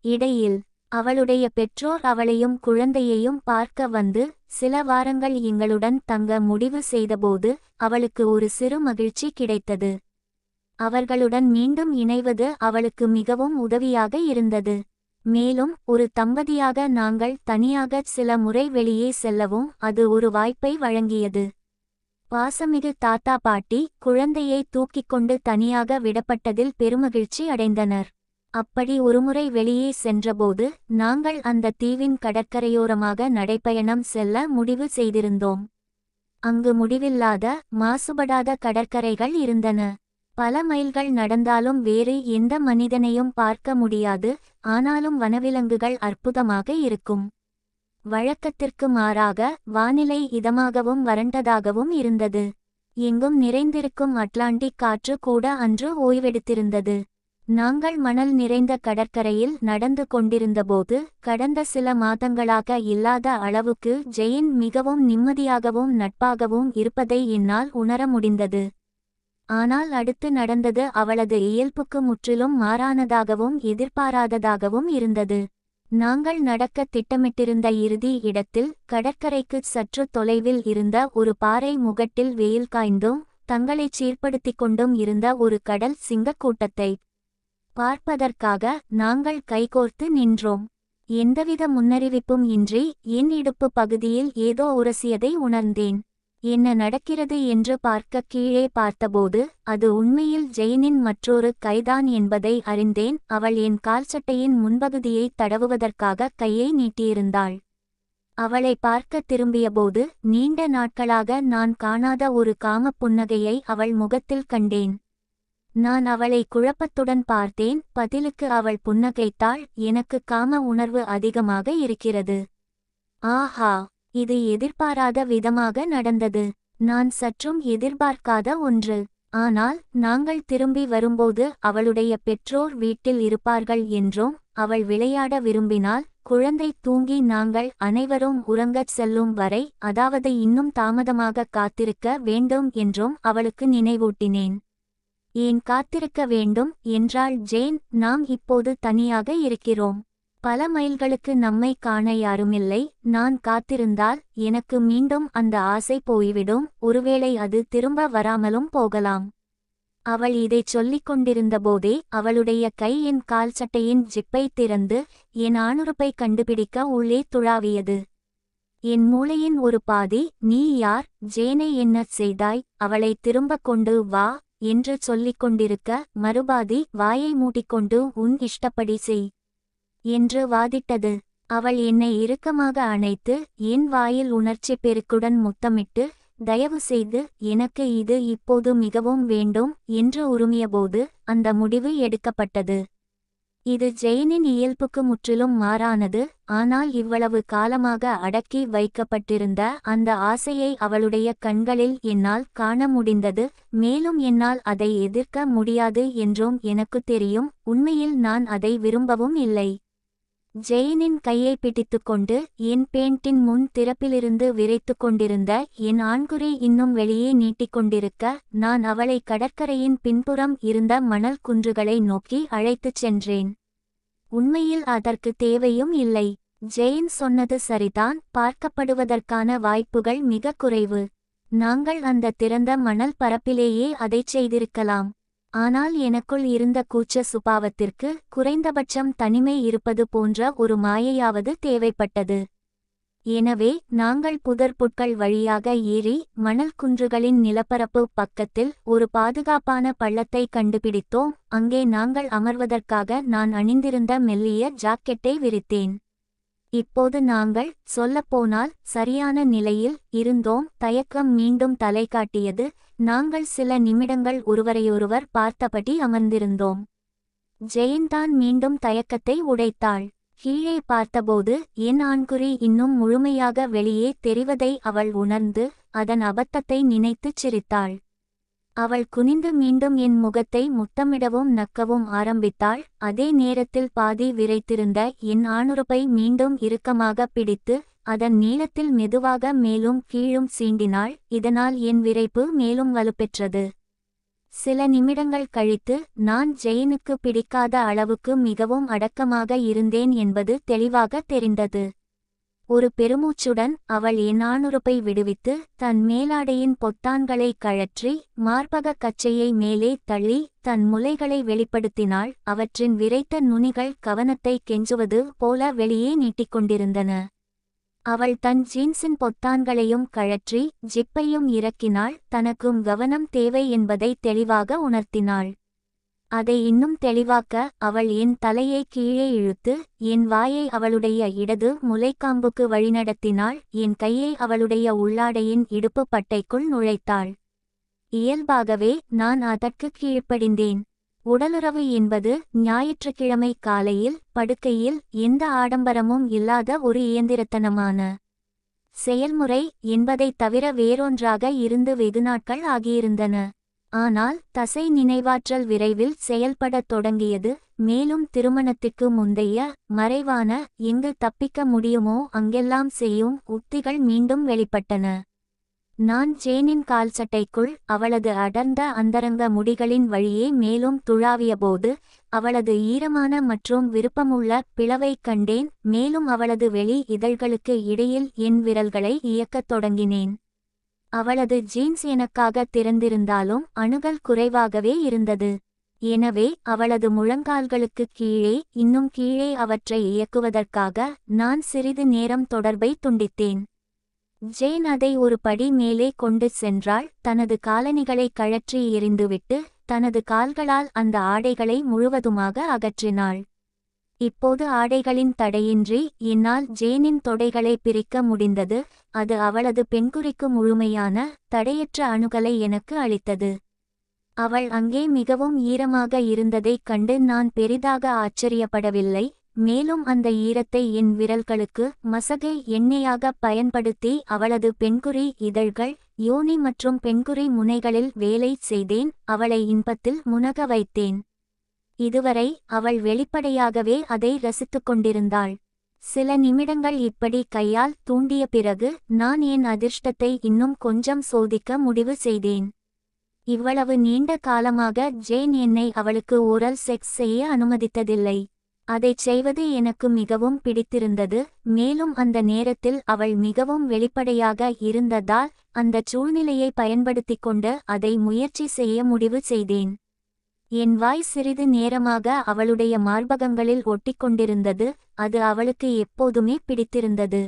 இடையில் அவளுடைய பெற்றோர் அவளையும் குழந்தையையும் பார்க்க வந்து சில வாரங்கள் எங்களுடன் தங்க முடிவு செய்தபோது அவளுக்கு ஒரு சிறு மகிழ்ச்சி கிடைத்தது. அவர்களுடன் மீண்டும் இணைவது அவளுக்கு மிகவும் உதவியாக இருந்தது. மேலும் ஒரு தம்பதியாக நாங்கள் தனியாக சில முறை வெளியே செல்லவும் அது ஒரு வாய்ப்பை வழங்கியது. பாசமிகு தாத்தா பாட்டி குழந்தையை தூக்கிக் கொண்டு தனியாக விடப்பட்டதில் பெருமகிழ்ச்சி அடைந்தனர். அப்படி ஒருமுறை வெளியே சென்றபோது நாங்கள் அந்த தீவின் கடற்கரையோரமாக நடைப்பயணம் செல்ல முடிவு செய்திருந்தோம். அங்கு முடிவில்லாத மாசுபடாத கடற்கரைகள் இருந்தன. பல மைல்கள் நடந்தாலும் வேறு எந்த மனிதனையும் பார்க்க முடியாது. ஆனாலும் வனவிலங்குகள் அற்புதமாக இருக்கும். வழக்கத்திற்கு மாறாக வானிலை இதமாகவும் வறண்டதாகவும் இருந்தது. எங்கும் நிறைந்திருக்கும் அட்லாண்டிக் காற்று கூட அன்று ஓய்வெடுத்திருந்தது. நாங்கள் மணல் நிறைந்த கடற்கரையில் நடந்து கொண்டிருந்தபோது கடந்த சில மாதங்களாக இல்லாத அளவுக்கு ஜெயின் மிகவும் நிம்மதியாகவும் நட்பாகவும் இருப்பதை என்னால் உணர முடிந்தது. ஆனால் அடுத்து நடந்தது அவளது இயல்புக்கு முற்றிலும் மாறானதாகவும் எதிர்பாராததாகவும் இருந்தது. நாங்கள் நடக்க திட்டமிட்டிருந்த இறுதி இடத்தில் கடற்கரைக்கு சற்று தொலைவில் இருந்த ஒரு பாறை முகட்டில் வெயில் காய்ந்தும் தங்களைச் சீர்படுத்திக் கொண்டும் இருந்த ஒரு கடல் சிங்கக் கூட்டத்தை பார்ப்பதற்காக நாங்கள் கைகோர்த்து நின்றோம். எந்தவித முன்னறிவிப்பும் இன்றி என் இடுப்பு பகுதியில் ஏதோ உரசியதை உணர்ந்தேன். என்ன நடக்கிறது என்று பார்க்க கீழே பார்த்தபோது அது உண்மையில் ஜெயினின் மற்றொரு கைதான் என்பதை அறிந்தேன். அவள் என் கால்சட்டையின் முன்பகுதியை தடவுவதற்காக கையை நீட்டியிருந்தாள். அவளை பார்க்க திரும்பியபோது நீண்ட நாட்களாக நான் காணாத ஒரு காம புன்னகையை அவள் முகத்தில் கண்டேன். நான் அவளை குழப்பத்துடன் பார்த்தேன். பதிலுக்கு அவள் புன்னகைத்தாள். எனக்கு காம உணர்வு அதிகமாக இருக்கிறது. ஆஹா, இது எதிர்பாராத விதமாக நடந்தது. நான் சற்றும் எதிர்பார்க்காத ஒன்று. ஆனால் நாங்கள் திரும்பி வரும்போது அவளுடைய பெற்றோர் வீட்டில் இருப்பார்கள் என்றும் அவள் விளையாட விரும்பினால் குழந்தை தூங்கி நாங்கள் அனைவரும் உறங்கச் செல்லும் வரை, அதாவது இன்னும் தாமதமாக காத்திருக்க வேண்டும் என்றும் அவளுக்கு நினைவூட்டினேன். ஏன் காத்திருக்க வேண்டும் என்றாள் ஜேன். நாம் இப்போது தனியாக இருக்கிறோம். பல மைல்களுக்கு நம்மை காண யாருமில்லை. நான் காத்திருந்தால் எனக்கு மீண்டும் அந்த ஆசை போய்விடும். ஒருவேளை அது திரும்ப வராமலும் போகலாம். அவள் இதைச் சொல்லிக் கொண்டிருந்தபோதே அவளுடைய கை என் கால் சட்டையின் ஜிப்பை திறந்து என் ஆணுறுப்பை கண்டுபிடிக்க உள்ளே துழாவியது. என் மூளையின் ஒரு பாதி, நீ யார், ஜேனை என்ன செய்தாய், அவளை திரும்ப கொண்டு வா என்று சொல்லிக் கொண்டிருக்க, மறுபாதி வாயை மூடிக்கொண்டு உன் இஷ்டப்படி செய் என்று வாதிட்டது. அவள் என்னை இறுக்கமாக அணைத்து என் வாயில் உணர்ச்சி பெருக்குடன் முத்தமிட்டு, தயவு செய்து எனக்கு இது இப்போது மிகவும் வேண்டும் என்று உருமியபோது அந்த முடிவு எடுக்கப்பட்டது. இது ஜெயினின் இயல்புக்கு முற்றிலும் மாறானது. ஆனால் இவ்வளவு காலமாக அடக்கி வைக்கப்பட்டிருந்த அந்த ஆசையை அவளுடைய கண்களில் என்னால் காண முடிந்தது. மேலும் என்னால் அதை எதிர்க்க முடியாது என்றும் எனக்கு தெரியும். உண்மையில் நான் அதை விரும்பவும் இல்லை. ஜெயினின் கையை பிடித்துக்கொண்டு என் பேண்டின் முன் திறப்பிலிருந்து விரைத்து கொண்டிருந்த என் ஆண்குறி இன்னும் வெளியே நீட்டிக்கொண்டிருக்க, நான் அவளை கடற்கரையின் பின்புறம் இருந்த மணல் குன்றுகளை நோக்கி அழைத்துச் சென்றேன். உண்மையில் அதற்கு தேவையும் இல்லை. ஜெயின் சொன்னது சரிதான். பார்க்கப்படுவதற்கான வாய்ப்புகள் மிக குறைவு. நாங்கள் அந்த திறந்த மணல் பரப்பிலேயே அதைச் செய்திருக்கலாம். ஆனால் எனக்குள் இருந்த கூச்ச சுபாவத்திற்கு குறைந்தபட்சம் தனிமை இருப்பது போன்ற ஒரு மாயையாவது தேவைப்பட்டது. எனவே நாங்கள் புதர்புட்கள் வழியாக ஏறி மணல் குன்றுகளின் நிலப்பரப்பு பக்கத்தில் ஒரு பாதுகாப்பான பள்ளத்தை கண்டுபிடித்தோம். அங்கே நாங்கள் அமர்வதற்காக நான் அணிந்திருந்த மெல்லிய ஜாக்கெட்டை விரித்தேன். இப்போது நாங்கள் சொல்லப்போனால் சரியான நிலையில் இருந்தோம். தயக்கம் மீண்டும் தலை காட்டியது. நாங்கள் சில நிமிடங்கள் ஒருவரையொருவர் பார்த்தபடி அமர்ந்திருந்தோம். ஜெயின் தான் மீண்டும் தயக்கத்தை உடைத்தாள். கீழே பார்த்தபோது என் ஆண்குறி இன்னும் முழுமையாக வெளியே தெரிவதை அவள் உணர்ந்து அதன் அபத்தத்தை நினைத்துச் சிரித்தாள். அவள் குனிந்து மீண்டும் என் முகத்தை முத்தமிடவும் நக்கவும் ஆரம்பித்தாள். அதே நேரத்தில் பாதி விரைத்திருந்த என் ஆணுறுப்பை மீண்டும் இறுக்கமாக பிடித்து அதன் நீளத்தில் மெதுவாக மேலும் கீழும் சீண்டினாள். இதனால் என் விரைப்பு மேலும் வலுப்பெற்றது. சில நிமிடங்கள் கழித்து நான் ஜெயினுக்கு பிடிக்காத அளவுக்கு மிகவும் அடக்கமாக இருந்தேன் என்பது தெளிவாக தெரிந்தது. ஒரு பெருமூச்சுடன் அவள் என் ஆணுறுப்பை விடுவித்து தன் மேலாடையின் பொத்தான்களை கழற்றி மார்பகக் கச்சையை மேலே தள்ளி தன் முலைகளை வெளிப்படுத்தினாள். அவற்றின் விரைத்த நுனிகள் கவனத்தை கெஞ்சுவது போல வெளியே நீட்டிக்கொண்டிருந்தன. அவள் தன் ஜீன்ஸின் பொத்தான்களையும் கழற்றி ஜிப்பையும் இறக்கினாள். தனக்கும் கவனம் தேவை என்பதை தெளிவாக உணர்த்தினாள். அதை இன்னும் தெளிவாக்க அவள் என் தலையை கீழே இழுத்து என் வாயை அவளுடைய இடது முலைக்காம்புக்கு வழிநடத்தினாள். என் கையை அவளுடைய உள்ளாடையின் இடுப்பு பட்டைக்குள் நுழைத்தாள். இயல்பாகவே நான் அதற்கு கீழ்ப்படிந்தேன். உடலுறவு என்பது ஞாயிற்றுக்கிழமை காலையில் படுக்கையில் எந்த ஆடம்பரமும் இல்லாத ஒரு இயந்திரத்தனமான செயல்முறை என்பதைத் தவிர வேறொன்றாக இருந்து வெகுநாட்கள் ஆகியிருந்தன. ஆனால் தசை நினைவாற்றல் விரைவில் செயல்படத் தொடங்கியது. மேலும் திருமணத்திற்கு முந்தைய மறைவான எங்கு தப்பிக்க முடியுமோ அங்கெல்லாம் செய்யும் உத்திகள் மீண்டும் வெளிப்பட்டன. நான் ஜேனின் கால்சட்டைக்குள் அவளது அடர்ந்த அந்தரங்க முடிகளின் வழியே மேலும் துழாவியபோது அவளது ஈரமான மற்றும் விருப்பமுள்ள பிளவைக் கண்டேன். மேலும் அவளது வெளி இதழ்களுக்கு இடையில் என் விரல்களை இயக்கத் தொடங்கினேன். அவளது ஜீன்ஸ் எனக்காக திறந்திருந்தாலும் அணுகல் குறைவாகவே இருந்தது. எனவே அவளது முழங்கால்களுக்கு கீழே இன்னும் கீழே அவற்றை இயக்குவதற்காக நான் சிறிது நேரம் தொடர்பை துண்டித்தேன். ஜேன் அதை ஒரு படி மேலே கொண்டு சென்றாள். தனது காலணிகளை கழற்றி எறிந்துவிட்டு தனது கால்களால் அந்த ஆடைகளை முழுவதுமாக அகற்றினாள். இப்போது ஆடைகளின் தடையின்றி என்னால் ஜேனின் தொடைகளை பிரிக்க முடிந்தது. அது அவளது பெண்குறிக்கு முழுமையான தடையற்ற அணுகலை எனக்கு அளித்தது. அவள் அங்கே மிகவும் ஈரமாக இருந்ததைக் கண்டு நான் பெரிதாக ஆச்சரியப்படவில்லை. மேலும் அந்த ஈரத்தை என் விரல்களுக்கு மசகை எண்ணெயாக பயன்படுத்தி அவளது பெண்குறி இதழ்கள் யோனி மற்றும் பெண்குறி முனைகளில் வேலை செய்தேன். அவளை இன்பத்தில் முனக வைத்தேன். இதுவரை அவள் வெளிப்படையாகவே அதை ரசித்துக் கொண்டிருந்தாள். சில நிமிடங்கள் இப்படி கையால் தூண்டிய பிறகு நான் என் அதிர்ஷ்டத்தை இன்னும் கொஞ்சம் சோதிக்க முடிவு செய்தேன். இவ்வளவு நீண்ட காலமாக ஜேன் என்னை அவளுக்கு ஓரல் செக்ஸ் செய்ய அனுமதித்ததில்லை. அதைச் செய்வது எனக்கு மிகவும் பிடித்திருந்தது. மேலும் அந்த நேரத்தில் அவள் மிகவும் வெளிப்படையாக இருந்ததால் அந்தச் சூழ்நிலையை பயன்படுத்திக் கொண்டு அதை முயற்சி செய்ய முடிவு செய்தேன். என் வாய் சிறிது நேரமாக அவளுடைய மார்பகங்களில் ஒட்டிக்கொண்டிருந்தது. அது அவளுக்கு எப்போதுமே பிடித்திருந்தது.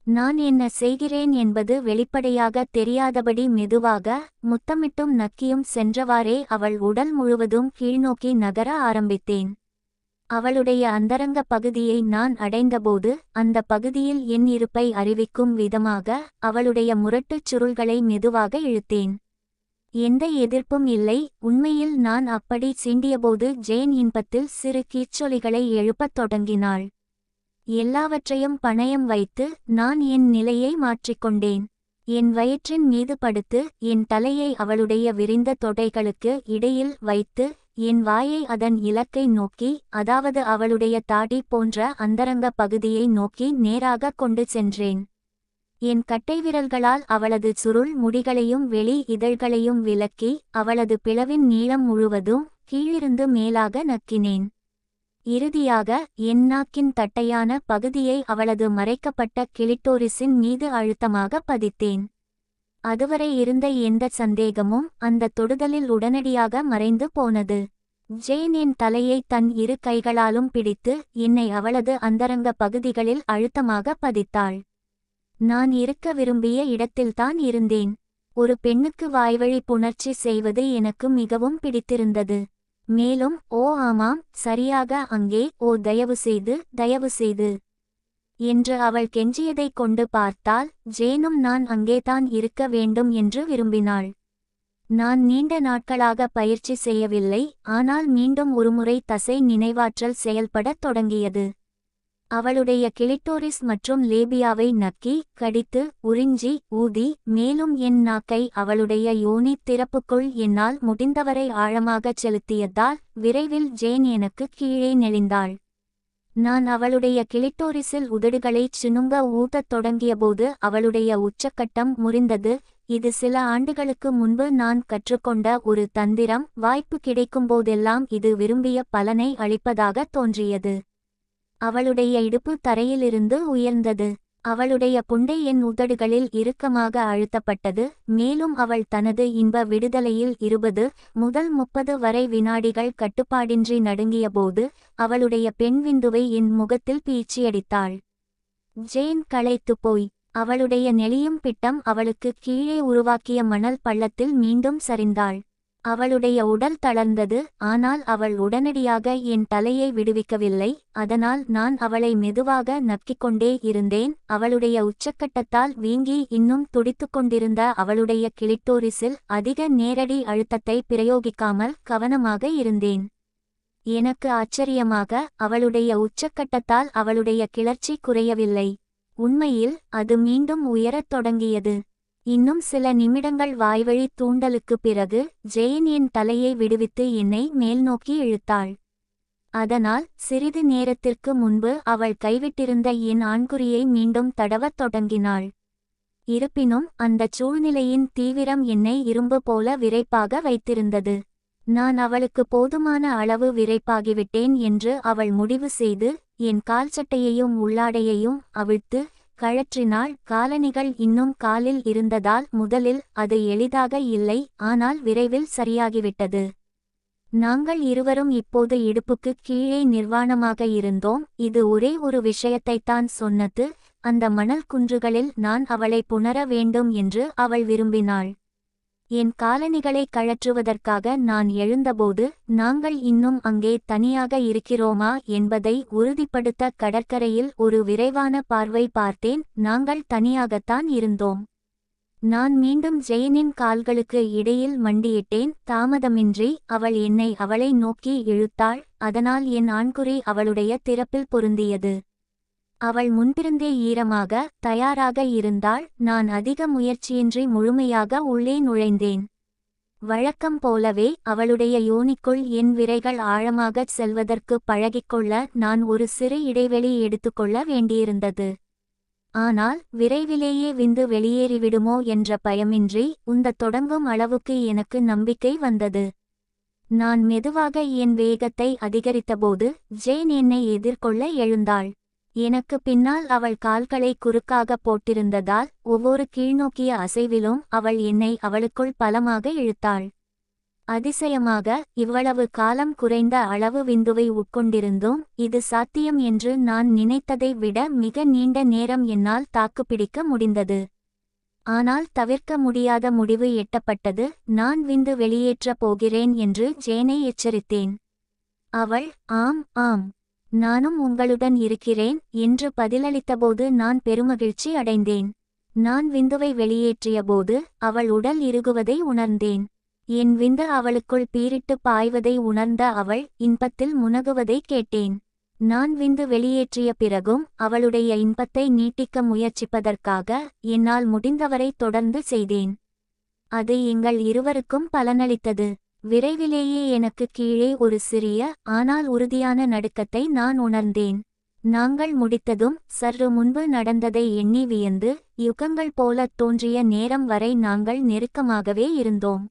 நான் என்ன செய்கிறேன் என்பது வெளிப்படையாக தெரியாதபடி மெதுவாக முத்தமிட்டும் நக்கியும் சென்றவாறே அவள் உடல் முழுவதும் கீழ்நோக்கி நகர ஆரம்பித்தேன். அவளுடைய அந்தரங்க பகுதியை நான் அடைந்தபோது அந்த பகுதியில் என் இருப்பை அறிவிக்கும் விதமாக அவளுடைய முரட்டுச் சுருள்களை மெதுவாக இழுத்தேன். எந்த எதிர்ப்பும் இல்லை. உண்மையில் நான் அப்படி சீண்டியபோது ஜேன் இன்பத்தில் சிறு கீச்சொலிகளை எழுப்பத் தொடங்கினாள். எல்லாவற்றையும் பணயம் வைத்து நான் என் நிலையை மாற்றிக்கொண்டேன். என் வயிற்றின் மீது படுத்து என் தலையை அவளுடைய விரிந்த தொடைகளுக்கு இடையில் வைத்து என் வாயை அதன் இலக்கை நோக்கி, அதாவது அவளுடைய தாடி போன்ற அந்தரங்க பகுதியை நோக்கி நேராக கொண்டு சென்றேன். என் கட்டைவிரல்களால் அவளது சுருள் முடிகளையும் வெளி இதழ்களையும் விலக்கி அவளது பிளவின் நீளம் முழுவதும் கீழிருந்து மேலாக நக்கினேன். இறுதியாக என் நாக்கின் தட்டையான பகுதியை அவளது மறைக்கப்பட்ட கிளிட்டோரிஸின் மீது அழுத்தமாக பதித்தேன். அதுவரை இருந்த எந்த சந்தேகமும் அந்த தொடுதலில் உடனடியாக மறைந்து போனது. ஜேன் என் தலையை தன் இரு கைகளாலும் பிடித்து என்னை அவளது அந்தரங்க பகுதிகளில் அழுத்தமாக பதித்தாள். நான் இருக்க விரும்பிய இடத்தில்தான் இருந்தேன். ஒரு பெண்ணுக்கு வாய்வழி புணர்ச்சி செய்வது எனக்கு மிகவும் பிடித்திருந்தது. மேலும் ஓ ஆமாம், சரியாக அங்கே, ஓ தயவுசெய்து என்று அவள் கெஞ்சியதைக் கொண்டு பார்த்தால் ஜேனும் நான் அங்கேதான் இருக்க வேண்டும் என்று விரும்பினாள். நான் நீண்ட நாட்களாக பயிற்சி செய்யவில்லை. ஆனால் மீண்டும் ஒருமுறை தசை நினைவாற்றல் செயல்படத் தொடங்கியது. அவளுடைய கிளிட்டோரிஸ் மற்றும் லேபியாவை நக்கி கடித்து உறிஞ்சி ஊதி, மேலும் என் நாக்கை அவளுடைய யோனி திறப்புக்குள் என்னால் முடிந்தவரை ஆழமாகச் செலுத்தியதால் விரைவில் ஜேன் எனக்கு கீழே நெளிந்தாள். நான் அவளுடைய கிளிட்டோரிஸில் உதடுகளைச் சினுங்க ஊதத் தொடங்கியபோது அவளுடைய உச்சக்கட்டம் முறிந்தது. இது சில ஆண்டுகளுக்கு முன்பு நான் கற்றுக்கொண்ட ஒரு தந்திரம். வாய்ப்பு கிடைக்கும்போதெல்லாம் இது விரும்பிய பலனை அளிப்பதாக தோன்றியது. அவளுடைய இடுப்பு தரையிலிருந்து உயர்ந்தது. அவளுடைய புண்டை என் உதடுகளில் இறுக்கமாக அழுத்தப்பட்டது. மேலும் அவள் தனது இன்ப விடுதலையில் 20 முதல் 30 வரை வினாடிகள் கட்டுப்பாடின்றி நடுங்கியபோது அவளுடைய பெண் விந்துவை என் முகத்தில் பீச்சியடித்தாள். ஜேன் களைத்துப்போய் அவளுடைய நெளியும் பிட்டம் அவளுக்கு கீழே உருவாக்கிய மணல் பள்ளத்தில் மீண்டும் சரிந்தாள். அவளுடைய உடல் தளர்ந்தது. ஆனால் அவள் உடனடியாக என் தலையை விடுவிக்கவில்லை. அதனால் நான் அவளை மெதுவாக நக்கிக்கொண்டே இருந்தேன். அவளுடைய உச்சக்கட்டத்தால் வீங்கி இன்னும் துடித்துக்கொண்டிருந்த அவளுடைய கிளிட்டோரிஸில் அதிக நேரடி அழுத்தத்தை பிரயோகிக்காமல் கவனமாக இருந்தேன். எனக்கு ஆச்சரியமாக அவளுடைய உச்சக்கட்டத்தால் அவளுடைய கிளர்ச்சி குறையவில்லை. உண்மையில் அது மீண்டும் உயரத் தொடங்கியது. இன்னும் சில நிமிடங்கள் வாய்வழி தூண்டலுக்குப் பிறகு ஜெயின் என் தலையை விடுவித்து என்னை மேல்நோக்கி இழுத்தாள். அதனால் சிறிது நேரத்திற்கு முன்பு அவள் கைவிட்டிருந்த என் ஆண்குறியை மீண்டும் தடவத் தொடங்கினாள். இருப்பினும் அந்தச் சூழ்நிலையின் தீவிரம் என்னை இரும்பு போல விறைப்பாக வைத்திருந்தது. நான் அவளுக்கு போதுமான அளவு விறைப்பாகிவிட்டேன் என்று அவள் முடிவு செய்து என் கால்சட்டையையும் உள்ளாடையையும் அவிழ்த்து கழற்றினாள். காலணிகள் இன்னும் காலில் இருந்ததால் முதலில் அது எளிதாக இல்லை. ஆனால் விரைவில் சரியாகிவிட்டது. நாங்கள் இருவரும் இப்போது இடுப்புக்கு கீழே நிர்வாணமாக இருந்தோம். இது ஒரே ஒரு விஷயத்தைத்தான் சொன்னது. அந்த மணல் குன்றுகளில் நான் அவளை புணர வேண்டும் என்று அவள் விரும்பினாள். என் காலணிகளை கழற்றுவதற்காக நான் எழுந்தபோது நாங்கள் இன்னும் அங்கே தனியாக இருக்கிறோமா என்பதை உறுதிப்படுத்த கடற்கரையில் ஒரு விரைவான பார்வை பார்த்தேன். நாங்கள் தனியாகத்தான் இருந்தோம். நான் மீண்டும் ஜெயினின் கால்களுக்கு இடையில் மண்டியிட்டேன். தாமதமின்றி அவள் என்னை அவளை நோக்கி இழுத்தாள். அதனால் என் ஆண்குறி அவளுடைய திறப்பில் பொருந்தியது. அவள் முன்பிருந்தே ஈரமாக தயாராக இருந்தாள். நான் அதிக முயற்சியின்றி முழுமையாக உள்ளே நுழைந்தேன். வழக்கம் போலவே அவளுடைய யோனிக்குள் என் விரைகள் ஆழமாகச் செல்வதற்கு பழகிக்கொள்ள நான் ஒரு சிறு இடைவெளி எடுத்துக்கொள்ள வேண்டியிருந்தது. ஆனால் விரைவிலேயே விந்து வெளியேறிவிடுமோ என்ற பயமின்றி உந்தத் தொடங்கும் அளவுக்கு எனக்கு நம்பிக்கை வந்தது. நான் மெதுவாக என் வேகத்தை அதிகரித்தபோது ஜேன் என்னை எதிர்கொள்ள எழுந்தாள். எனக்கு பின்னால் அவள் கால்களை குறுக்காக போட்டிருந்ததால் ஒவ்வொரு கீழ்நோக்கிய அசைவிலும் அவள் என்னை அவளுக்குள் பலமாக இழுத்தாள். அதிசயமாக இவ்வளவு காலம் குறைந்த அளவு விந்துவை உட்கொண்டிருந்தும் இது சாத்தியம் என்று நான் நினைத்ததை விட மிக நீண்ட நேரம் என்னால் தாக்குப்பிடிக்க முடிந்தது. ஆனால் தவிர்க்க முடியாத முடிவு எட்டப்பட்டது. நான் விந்து வெளியேற்றப் போகிறேன் என்று ஜேனை எச்சரித்தேன். அவள் ஆம் ஆம், நானும் உங்களுடன் இருக்கிறேன் என்று பதிலளித்தபோது நான் பெருமகிழ்ச்சி அடைந்தேன். நான் விந்துவை வெளியேற்றியபோது அவள் உடல் இறுகுவதை உணர்ந்தேன். என் விந்து அவளுக்குள் பீரிட்டு பாய்வதை உணர்ந்த அவள் இன்பத்தில் முனகுவதை கேட்டேன். நான் விந்து வெளியேற்றிய பிறகும் அவளுடைய இன்பத்தை நீட்டிக்க முயற்சிப்பதற்காக என்னால் முடிந்தவரை தொடர்ந்து செய்தேன். அது எங்கள் இருவருக்கும் பலனளித்தது. விரைவிலேயே எனக்கு கீழே ஒரு சிறிய ஆனால் உறுதியான நடுக்கத்தை நான் உணர்ந்தேன். நாங்கள் முடித்ததும் சற்று முன்பு நடந்ததை எண்ணி வியந்து யுகங்கள் போலத் தோன்றிய நேரம் வரை நாங்கள் நெருக்கமாகவே இருந்தோம்.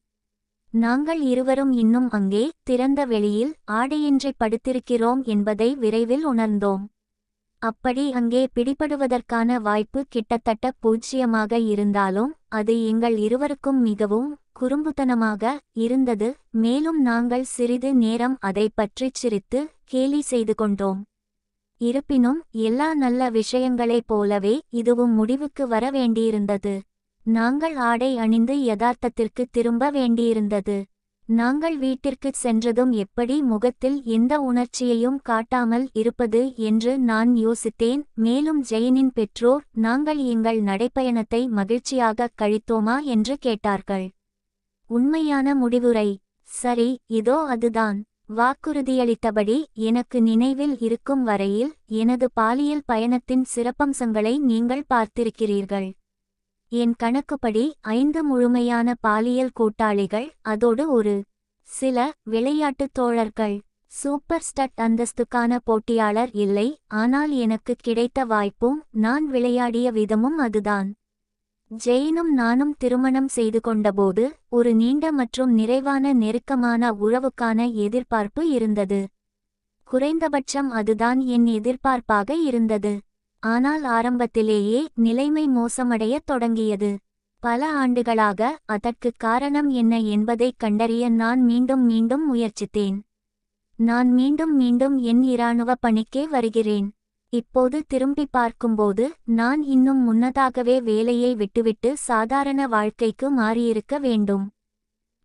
நாங்கள் இருவரும் இன்னும் அங்கே திறந்த வெளியில் ஆடையின்றி படுத்திருக்கிறோம் என்பதை விரைவில் உணர்ந்தோம். அப்படி அங்கே பிடிபடுவதற்கான வாய்ப்பு கிட்டத்தட்ட 0 இருந்தாலும் அது எங்கள் இருவருக்கும் மிகவும் குறும்புத்தனமாக இருந்தது. மேலும் நாங்கள் சிறிது நேரம் அதை பற்றிச் சிரித்து கேலி செய்து கொண்டோம். இருப்பினும் எல்லா நல்ல விஷயங்களைப் போலவே இதுவும் முடிவுக்கு வர வேண்டியிருந்தது. நாங்கள் ஆடை அணிந்து யதார்த்தத்திற்கு திரும்ப வேண்டியிருந்தது. நாங்கள் வீட்டிற்குச் சென்றதும் எப்படி முகத்தில் எந்த உணர்ச்சியையும் காட்டாமல் இருப்பது என்று நான் யோசித்தேன். மேலும் ஜெயினின் பெற்றோர் நாங்கள் எங்கள் நடைப்பயணத்தை மகிழ்ச்சியாகக் கழித்தோமா என்று கேட்டார்கள். உண்மையான முடிவுரை, சரி, இதோ அதுதான். வாக்குறுதியளித்தபடி எனக்கு நினைவில் இருக்கும் வரையில் எனது பாலியல் பயணத்தின் சிறப்பம்சங்களை நீங்கள் பார்த்திருக்கிறீர்கள். என் கணக்குப்படி 5 முழுமையான பாலியல் கூட்டாளிகள், அதோடு ஒரு சில விளையாட்டுத் தோழர்கள். சூப்பர் ஸ்டட் அந்தஸ்துக்கான போட்டியாளர் இல்லை, ஆனால் எனக்கு கிடைத்த வாய்ப்பும் நான் விளையாடிய விதமும் அதுதான். ஜெயினும் நானும் திருமணம் செய்து கொண்டபோது ஒரு நீண்ட மற்றும் நிறைவான நெருக்கமான உறவுக்கான எதிர்பார்ப்பு இருந்தது. குறைந்தபட்சம் அதுதான் என் எதிர்பார்ப்பாக இருந்தது. ஆனால் ஆரம்பத்திலேயே நிலைமை மோசமடையத் தொடங்கியது. பல ஆண்டுகளாக அதற்குக் காரணம் என்ன என்பதைக் கண்டறிய நான் மீண்டும் மீண்டும் முயற்சித்தேன். நான் மீண்டும் மீண்டும் என் இராணுவ பணிக்கே வருகிறேன். இப்போது திரும்பி பார்க்கும்போது நான் இன்னும் முன்னதாகவே வேலையை விட்டுவிட்டு சாதாரண வாழ்க்கைக்கு மாறியிருக்க வேண்டும்.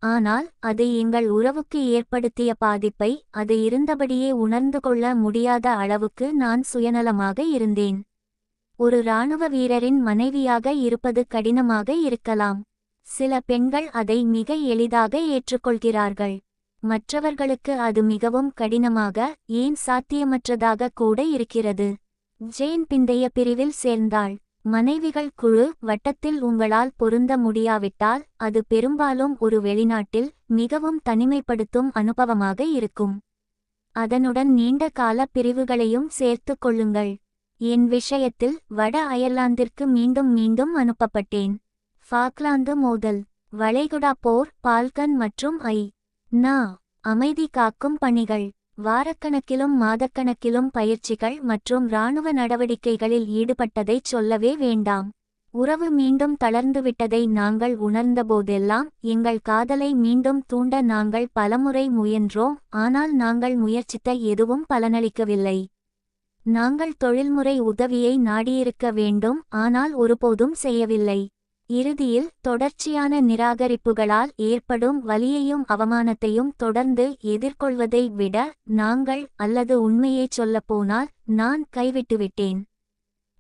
ஆனால் அது எங்கள் உறவுக்கு ஏற்படுத்திய பாதிப்பை அது இருந்தபடியே உணர்ந்து கொள்ள முடியாத அளவுக்கு நான் சுயநலமாக இருந்தேன். ஒரு இராணுவ வீரரின் மனைவியாக இருப்பது கடினமாக இருக்கலாம். சில பெண்கள் அதை மிக எளிதாக ஏற்றுக்கொள்கிறார்கள். மற்றவர்களுக்கு அது மிகவும் கடினமாக, ஏன் சாத்தியமற்றதாக கூட இருக்கிறது. ஜேன் பிந்தைய பிரிவில் சேர்ந்தாள். மனைவிகள் குழு வட்டத்தில் உங்களால் பொருந்த முடியாவிட்டால் அது பெரும்பாலும் ஒரு வெளிநாட்டில் மிகவும் தனிமைப்படுத்தும் அனுபவமாக இருக்கும். அதனுடன் நீண்ட கால பிரிவுகளையும் சேர்த்து கொள்ளுங்கள். என் விஷயத்தில் வட அயர்லாந்திற்கு மீண்டும் மீண்டும் அனுப்பப்பட்டேன். ஃபாக்லாந்து மோதல், வளைகுடா போர், பால்கன் மற்றும் நா அமைதி காக்கும் பணிகள், வாரக்கணக்கிலும் மாதக்கணக்கிலும் பயிற்சிகள் மற்றும் இராணுவ நடவடிக்கைகளில் ஈடுபட்டதைச் சொல்லவே வேண்டாம். உறவு மீண்டும் தளர்ந்துவிட்டதை நாங்கள் உணர்ந்தபோதெல்லாம் எங்கள் காதலை மீண்டும் தூண்ட நாங்கள் பலமுறை முயன்றோம், ஆனால் நாங்கள் முயற்சித்த எதுவும் பலனளிக்கவில்லை. நாங்கள் தொழில்முறை உதவியை நாடியிருக்க வேண்டும், ஆனால் ஒருபோதும் செய்யவில்லை. இறுதியில் தொடர்ச்சியான நிராகரிப்புகளால் ஏற்படும் வலியையும் அவமானத்தையும் தொடர்ந்து எதிர்கொள்வதை விட நாங்கள், அல்லது உண்மையைச் சொல்லப்போனால் நான் கைவிட்டுவிட்டேன்.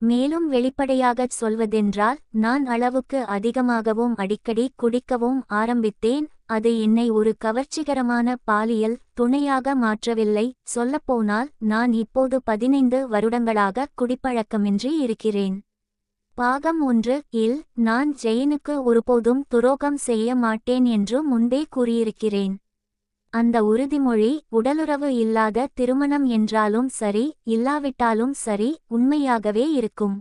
மேலும் வெளிப்படையாகச் சொல்வதென்றால் நான் அளவுக்கு அதிகமாகவும் அடிக்கடி குடிக்கவும் ஆரம்பித்தேன். அது என்னை ஒரு கவர்ச்சிகரமான பாலியல் துணையாக மாற்றவில்லை. சொல்லப்போனால் நான் இப்போது 15 வருடங்களாக குடிப்பழக்கமின்றி இருக்கிறேன். பாகம் 1 இல் நான் ஜெயினுக்கு ஒருபோதும் துரோகம் செய்ய மாட்டேன் என்று முன்பே கூறியிருக்கிறேன். அந்த உறுதிமொழி உடலுறவு இல்லாத திருமணம் என்றாலும் சரி, இல்லாவிட்டாலும் சரி, உண்மையாகவே இருக்கும்.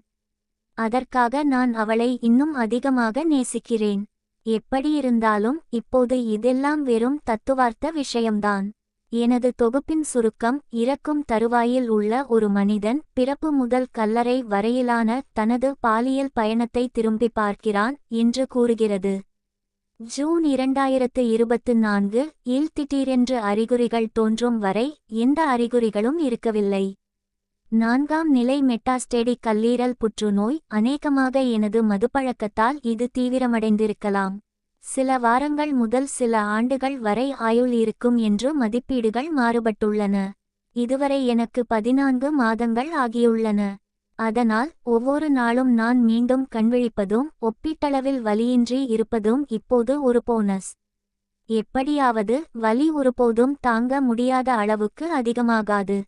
அதற்காக நான் அவளை இன்னும் அதிகமாக நேசிக்கிறேன். எப்படியிருந்தாலும் இப்போது இதெல்லாம் வெறும் தத்துவார்த்த விஷயம்தான். எனது தொகுப்பின் சுருக்கம் இறக்கும் தருவாயில் உள்ள ஒரு மனிதன் பிறப்பு முதல் கல்லறை வரையிலான தனது பாலியல் பயணத்தை திரும்பி பார்க்கிறான் என்று கூறுகிறது. ஜூன் 2024 இல் திடீரென்று அறிகுறிகள் தோன்றும் வரை எந்த அறிகுறிகளும் இருக்கவில்லை. 4ஆம் நிலை மெட்டாஸ்டேடிக் கல்லீரல் புற்றுநோய். அநேகமாக எனது மதுப்பழக்கத்தால் இது தீவிரமடைந்திருக்கலாம். சில வாரங்கள் முதல் சில ஆண்டுகள் வரை ஆயுள் இருக்கும் என்று மதிப்பீடுகள் மாறுபட்டுள்ளன. இதுவரை எனக்கு 14 மாதங்கள் ஆகியுள்ளன. அதனால் ஒவ்வொரு நாளும் நான் மீண்டும் கண்விழிப்பதும் ஒப்பீட்டளவில் வலியின்றி இருப்பதும் இப்போது ஒரு போனஸ். எப்படியாவது வலி ஒருபோதும் தாங்க முடியாத அளவுக்கு அதிகமாகாது.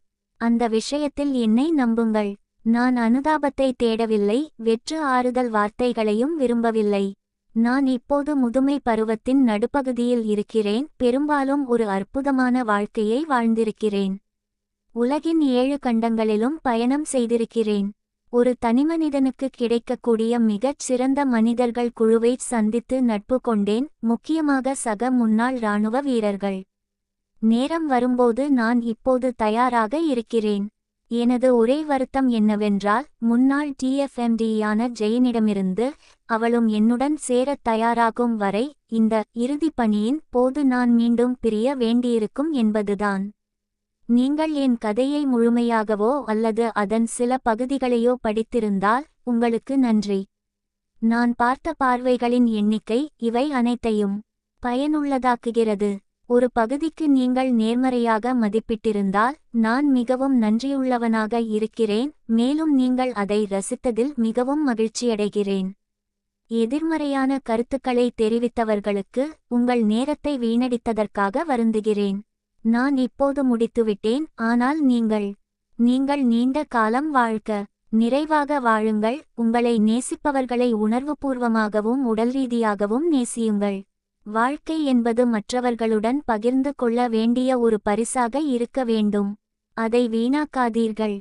அந்த விஷயத்தில் என்னை நம்புங்கள். நான் அனுதாபத்தை தேடவில்லை, வெற்று ஆறுதல் வார்த்தைகளையும் விரும்பவில்லை. நான் இப்போது முதுமை பருவத்தின் நடுப்பகுதியில் இருக்கிறேன், பெரும்பாலும் ஒரு அற்புதமான வாழ்க்கையை வாழ்ந்திருக்கிறேன். உலகின் 7 கண்டங்களிலும் பயணம் செய்திருக்கிறேன். ஒரு தனிமனிதனுக்கு கிடைக்கக்கூடிய மிகச் சிறந்த மனிதர்கள் குழுவைச் சந்தித்து நட்பு கொண்டேன், முக்கியமாக சக முன்னாள் இராணுவ வீரர்கள். நேரம் வரும்போது நான் இப்போது தயாராக இருக்கிறேன். எனது ஒரே வருத்தம் என்னவென்றால், முன்னாள் TFMD-யான ஜெயினிடமிருந்து அவளும் என்னுடன் சேரத் தயாராகும் வரை இந்த இறுதிப் பணியின் போது நான் மீண்டும் பிரிய வேண்டியிருக்கும் என்பதுதான். நீங்கள் என் கதையை முழுமையாகவோ அல்லது அதன் சில பகுதிகளையோ படித்திருந்தால் உங்களுக்கு நன்றி. நான் பார்த்த பார்வைகளின் எண்ணிக்கை இவை அனைத்தையும் பயனுள்ளதாக்குகிறது. ஒரு பகுதிக்கு நீங்கள் நேர்மறையாக மதிப்பிட்டிருந்தால் நான் மிகவும் நன்றியுள்ளவனாக இருக்கிறேன், மேலும் நீங்கள் அதை ரசித்ததில் மிகவும் மகிழ்ச்சியடைகிறேன். எதிர்மறையான கருத்துக்களை தெரிவித்தவர்களுக்கு உங்கள் நேரத்தை வீணடித்ததற்காக வருந்துகிறேன். நான் இப்போது முடித்துவிட்டேன், ஆனால் நீங்கள் நீண்ட காலம் வாழ்க. நிறைவாக வாழுங்கள். உங்களை நேசிப்பவர்களை உணர்வுபூர்வமாகவும் உடல்ரீதியாகவும் நேசியுங்கள். வாழ்க்கை என்பது மற்றவர்களுடன் பகிர்ந்து கொள்ள வேண்டிய ஒரு பரிசாக இருக்க வேண்டும். அதை வீணாக்காதீர்கள்.